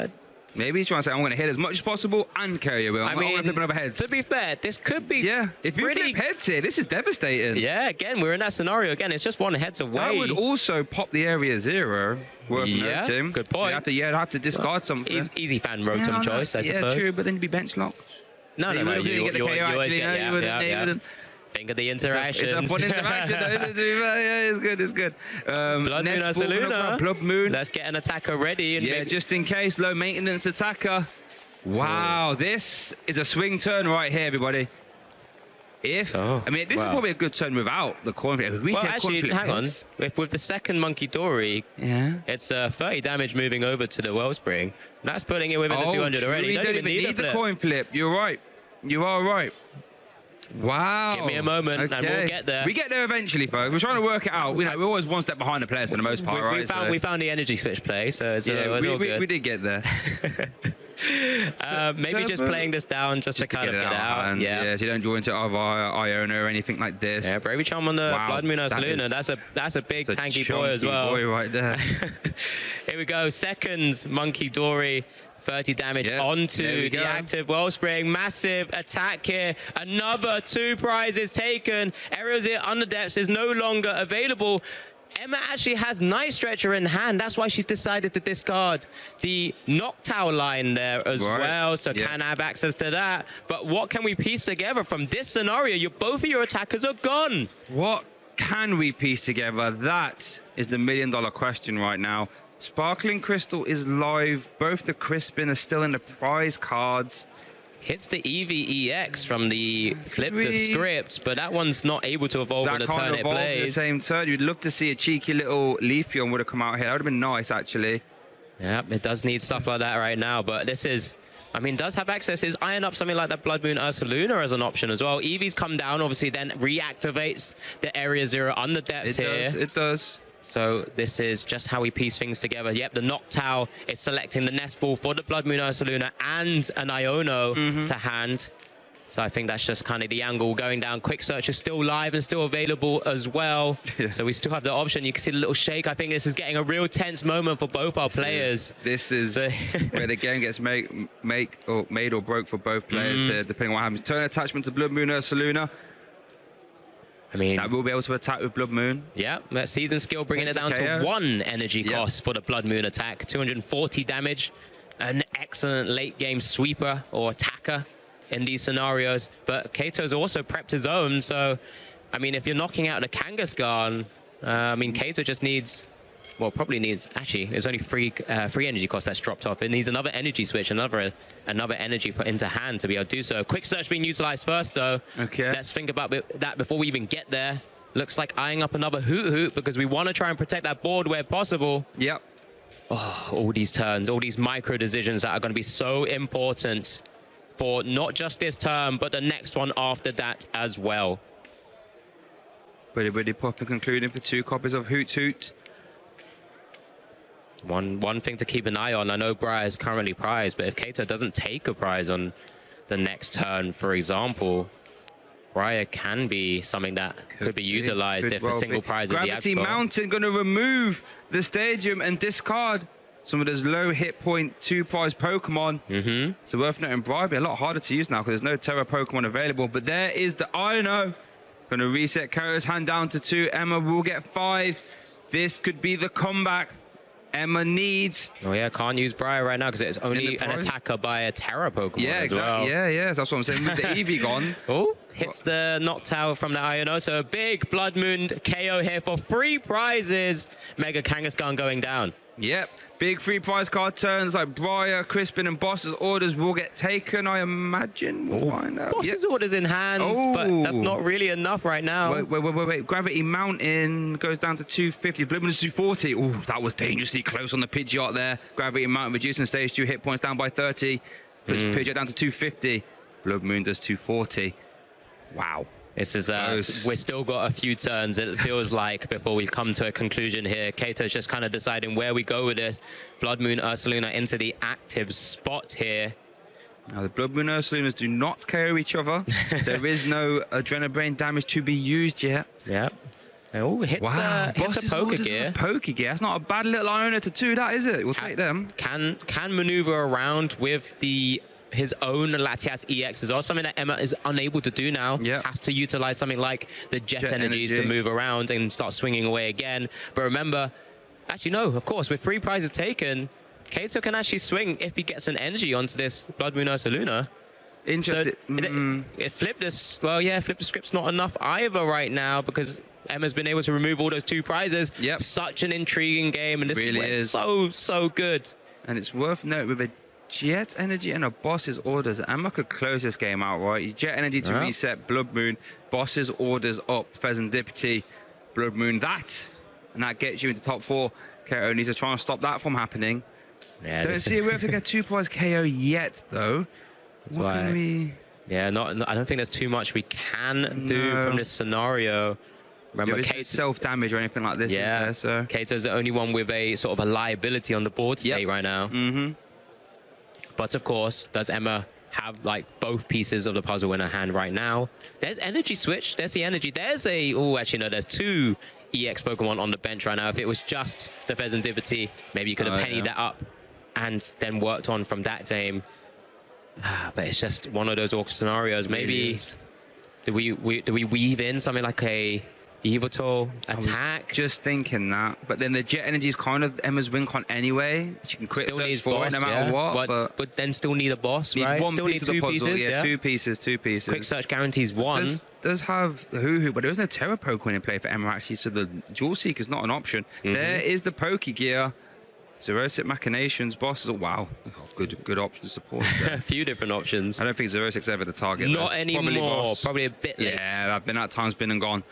Maybe he's trying to say, I'm going to hit as much as possible and carry you. I'm going to flip another heads. To be fair, this could be if you flip heads here, this is devastating. Yeah, again, we're in that scenario. Again, it's just 1 heads away. That would also pop the area 0. Worth noting. Good point. So you have to discard something. Easy fan Rotom choice, I suppose. Yeah, true, but then you'd be bench locked. No, you get the KO actually. Think of the interactions. It's a fun interaction, though. Yeah, it's good. Blood Moon Ursaluna. Blood Moon. Let's get an attacker ready. And just in case. Low maintenance attacker. Wow, this is a swing turn right here, everybody. This is probably a good turn without the coin flip. Hang on. With the second Monkey Dory, it's 30 damage moving over to the Wellspring. That's putting it within the 200 already. You don't even need the coin flip. You're right. You are right. Wow. Give me a moment and we'll get there. We get there eventually, folks. We're trying to work it out. We're always 1 step behind the players for the most part, right? We found the energy switch play, so it's all good. We did get there. Maybe just playing this down just to kind of get it out. So you don't draw into other Iona or anything like this. Yeah, Bravery Charm on the Blood Moon Ursaluna. That's a big tanky boy as well. Boy right there. Here we go. Second Monkey Dory. 30 damage onto the active Wellspring. Massive attack here. Another 2 prizes taken. Aerosir Underdepths is no longer available. Emma actually has Night Stretcher in hand. That's why she's decided to discard the Noctowl line there as well. So can have access to that. But what can we piece together from this scenario? Both of your attackers are gone. What can we piece together? That is the million-dollar question right now. Sparkling Crystal is live. Both the Crispin are still in the prize cards. Hits the EVEX from the flip the script, but that one's not able to evolve in the turn it plays. The same turn. You'd love to see a cheeky little Leafeon would have come out here. That would have been nice, actually. Yep, it does need stuff like that right now, but this is, I mean, does have access. Is iron up something like that Blood Moon Ursaluna as an option as well? Eevee's come down, obviously, then reactivates the Area Zero on the depths here. It does. So this is just how we piece things together. Yep, the Noctowl is selecting the Nest Ball for the Blood Moon Ursaluna and an Iono to hand. So I think that's just kind of the angle going down. Quick Search is still live and still available as well. Yeah. So we still have the option. You can see the little shake. I think this is getting a real tense moment for both our players. This is where the game gets made or broke for both players here, depending on what happens. Turn attachment to Blood Moon Ursaluna. I mean, that will be able to attack with Blood Moon. Yeah, that season skill bringing it down to 1 energy cost for the Blood Moon attack. 240 damage. An excellent late game sweeper or attacker in these scenarios. But Kato's also prepped his own. So, I mean, if you're knocking out the Kangaskhan, I mean, Kato just needs, well, probably needs, actually, there's only free energy cost that's dropped off. It needs another energy switch, another energy put into hand to be able to do so. Quick Search being utilized first, though. Okay. Let's think about that before we even get there. Looks like eyeing up another Hoot because we want to try and protect that board where possible. Yep. Oh, all these turns, all these micro decisions that are going to be so important for not just this turn, but the next one after that as well. Pretty Puffin concluding for 2 copies of Hoot. One thing to keep an eye on. I know Briar is currently prized, but if Kato doesn't take a prize on the next turn, for example, Briar can be something that could be utilized if a single prize is the Gravity Mountain going to remove the stadium and discard some of those low hit point 2 prize Pokemon. So worth noting, Briar be a lot harder to use now because there's no Terra Pokemon available. But there is the Iono. Going to reset Kara's hand down to 2. Emma will get 5. This could be the comeback Emma needs. Oh yeah, can't use Briar right now because it's only an attacker by a Terra Pokemon as well. Yeah, that's what I'm saying. With the Eevee gone. Oh, hits the Noctowl from the Iono. So a big Blood Moon KO here for 3 prizes. Mega Kangaskhan going down. Yep, big free prize card turns like Briar, Crispin, and Boss's orders will get taken, I imagine. We'll find out. Boss's orders in hand, but that's not really enough right now. Wait. Gravity Mountain goes down to 250. Blood Moon is 240. Oh, that was dangerously close on the Pidgeot there. Gravity Mountain reducing stage 2 hit points down by 30. Puts Pidgeot down to 250. Blood Moon does 240. Wow. This is, we've still got a few turns, it feels like, before we come to a conclusion here. Kato's just kind of deciding where we go with this. Blood Moon Ursaluna into the active spot here. Now, the Blood Moon Ursalunas do not KO each other. There is no Adrenabrain damage to be used yet. Yep. Oh, hits a Pokegear. Pokegear. That's not a bad little Iona to 2, that is it? We'll take them. Can maneuver around with his own Latias EX as well, something that Emma is unable to do now. Has to utilize something like the Jet Energies to move around and start swinging away again. But remember, actually no, of course, with 3 prizes taken, Kato can actually swing if he gets an energy onto this Blood Moon Ursaluna. Interesting. So it flipped this. Well, yeah, flip the script's not enough either right now because Emma's been able to remove all those 2 prizes. Such an intriguing game, and this really is so good. And it's worth noting with a Jet Energy and a Boss's orders, Emma could close this game out, right? Jet Energy to reset Blood Moon, Boss's orders up, Pheasantipity, Blood Moon, and that gets you into top 4. KO needs to try and stop that from happening. Yeah, don't see we have to get 2 prize KO yet, though. That's why. Can we... Yeah, I don't think there's too much we can do from this scenario. Remember, Kato's self-damage or anything like this is there, so... Kato's the only one with a sort of a liability on the board state right now. But of course, does Emma have like both pieces of the puzzle in her hand right now? There's energy switch. There's the energy. There's a... Oh, actually, no, there's 2 EX Pokemon on the bench right now. If it was just the Pheasantipity, maybe you could have pennied that up and then worked on from that game. But it's just one of those awkward scenarios. Maybe do we weave in something like a Yveltal attack. Just thinking that, but then the jet energy is kind of Emma's win con anyway. She can quick search for it no matter what. But then still need a boss, right? Still need two pieces. Yeah, two pieces. Quick search guarantees one. Does have Hoo-Hoo, but there is no Terra Pokemon in play for Emma actually, so the Jewel Seeker is not an option. There is the Pokegear. Xerosic Machinations, bosses. Wow, good option support. A few different options. I don't think Xerosic's ever the target. Not anymore. Probably a bit late. Yeah, that time's been and gone.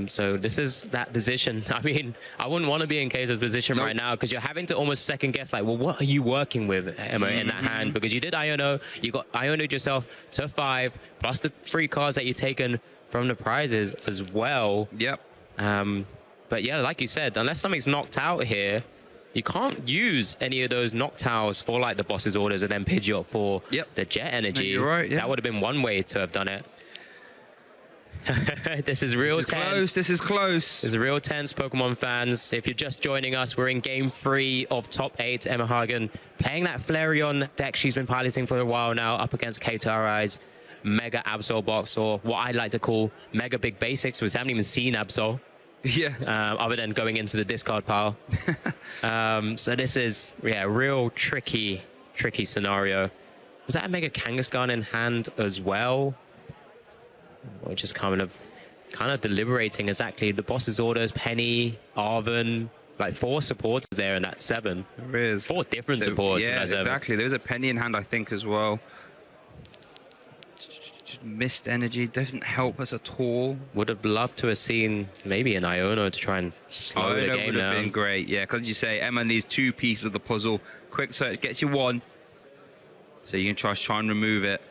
So this is that decision. I mean, I wouldn't want to be in Keita's position right now because you're having to almost second guess, like, well, what are you working with, Emma, in that hand? Because you did Iono, you got Iono'd yourself to 5, plus the 3 cards that you've taken from the prizes as well. Yep. But yeah, like you said, unless something's knocked out here, you can't use any of those knockouts for like the boss's orders and then Pidgeot for the jet energy. You're right, yeah. That would have been one way to have done it. This is real tense. This is close. This is real tense, Pokemon fans. If you're just joining us, we're in game 3 of top 8. Emma Hagen playing that Flareon deck she's been piloting for a while now up against Keita Arai's Mega Absol box, or what I like to call Mega Big Basics, because we haven't even seen Absol. Yeah. Other than going into the discard pile. So this is, real tricky scenario. Was that a Mega Kangaskhan in hand as well? Or just kind of deliberating exactly the boss's orders. Penny, Arven, like 4 supporters there in that 7. There is 4 different supporters. Yeah, exactly. There's a Penny in hand, I think, as well. Missed energy doesn't help us at all. Would have loved to have seen maybe an Iono to try and slow the game down. Would have been great, yeah, because you say Emma needs 2 pieces of the puzzle. Quick search gets you 1, so you can try and remove it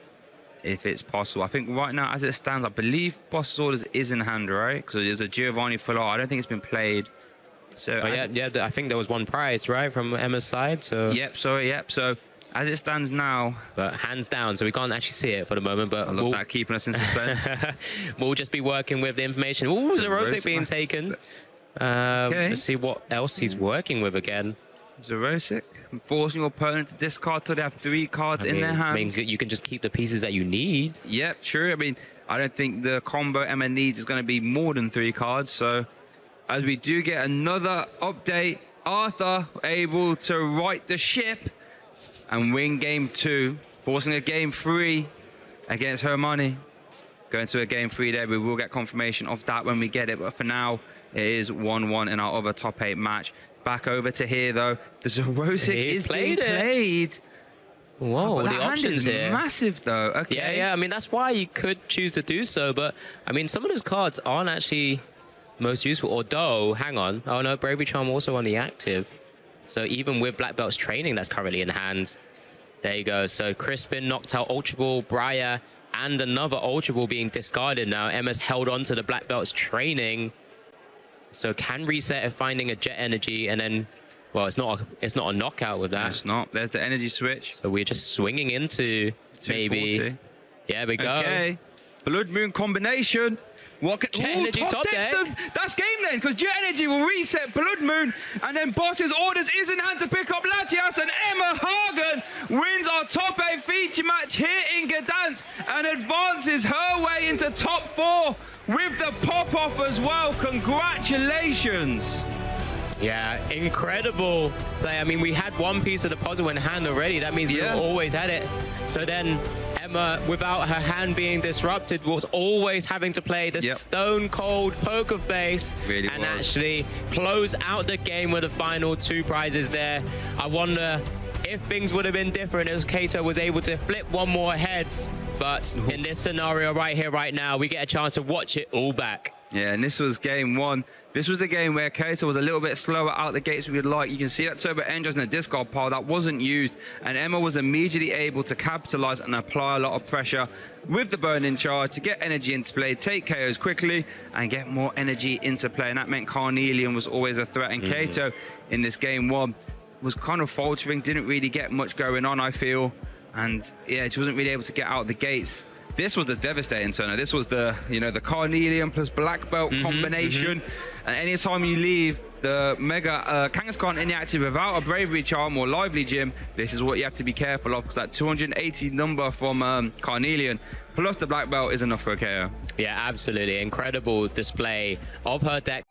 if it's possible. I think right now, as it stands, I believe boss's orders is in hand, right? Because there's a Giovanni full art. I don't think it's been played. So I think there was 1 prize, right, from Emma's side. So So as it stands now, but hands down, so we can't actually see it for the moment. But I love that, keeping us in suspense. We'll just be working with the information. Ooh, Xerosic being taken. Let's see what else he's working with again. Xerosic, forcing your opponent to discard till they have 3 cards in their hands. I mean, you can just keep the pieces that you need. Yep, true. I mean, I don't think the combo Emma needs is going to be more than 3 cards. So as we do get another update, Arthur able to right the ship and win game 2, forcing a game 3 against Hermione. Going to a game 3 there, we will get confirmation of that when we get it. But for now, it is 1-1 in our other top 8 match. Back over to here, though. The Xerosic is being played. Whoa, the options is here. Massive, though. Okay. Yeah. I mean, that's why you could choose to do so. But, I mean, some of those cards aren't actually most useful. Although, hang on. Oh, no, Bravery Charm also on the active. So even with Black Belt's training that's currently in hand. There you go. So Crispin knocked out Ultra Ball, Briar, and another Ultra Ball being discarded now. Emma's held on to the Black Belt's training. So can reset if finding a jet energy, and then, well, it's not a knockout with that. It's not. There's the energy switch. So we're just swinging into maybe. Yeah, we go. Okay. Blood Moon combination. What can Jet Energy top deck? That's game then, because Jet Energy will reset Blood Moon, and then Boss's orders is in hand to pick up Latias, and Emma Hagen wins our top 8 feature match here in Gdansk and advances her way into top 4 with the pop-off as well. Congratulations. Yeah, incredible play. I mean, we had 1 piece of the puzzle in hand already. That means we always had it. So then Emma, without her hand being disrupted, was always having to play the stone cold poker face and actually close out the game with the final 2 prizes there. I wonder if things would have been different as Keita was able to flip 1 more heads. But in this scenario right here, right now, we get a chance to watch it all back. Yeah, and this was game 1. This was the game where Keita was a little bit slower out the gates we would like. You can see that Turbo Engines in the discard pile that wasn't used, and Emma was immediately able to capitalize and apply a lot of pressure with the burning charge to get energy into play, take KOs quickly, and get more energy into play. And that meant Carnelian was always a threat. And Keita in this game 1 was kind of faltering, didn't really get much going on, I feel. And yeah, she wasn't really able to get out the gates. This was the devastating turner. This was the, the Carnelian plus Black Belt combination. And anytime you leave the Mega Kangaskhan inactive without a Bravery Charm or Lively Gym, this is what you have to be careful of, because that 280 number from Carnelian plus the Black Belt is enough for a KO. Yeah, absolutely. Incredible display of her deck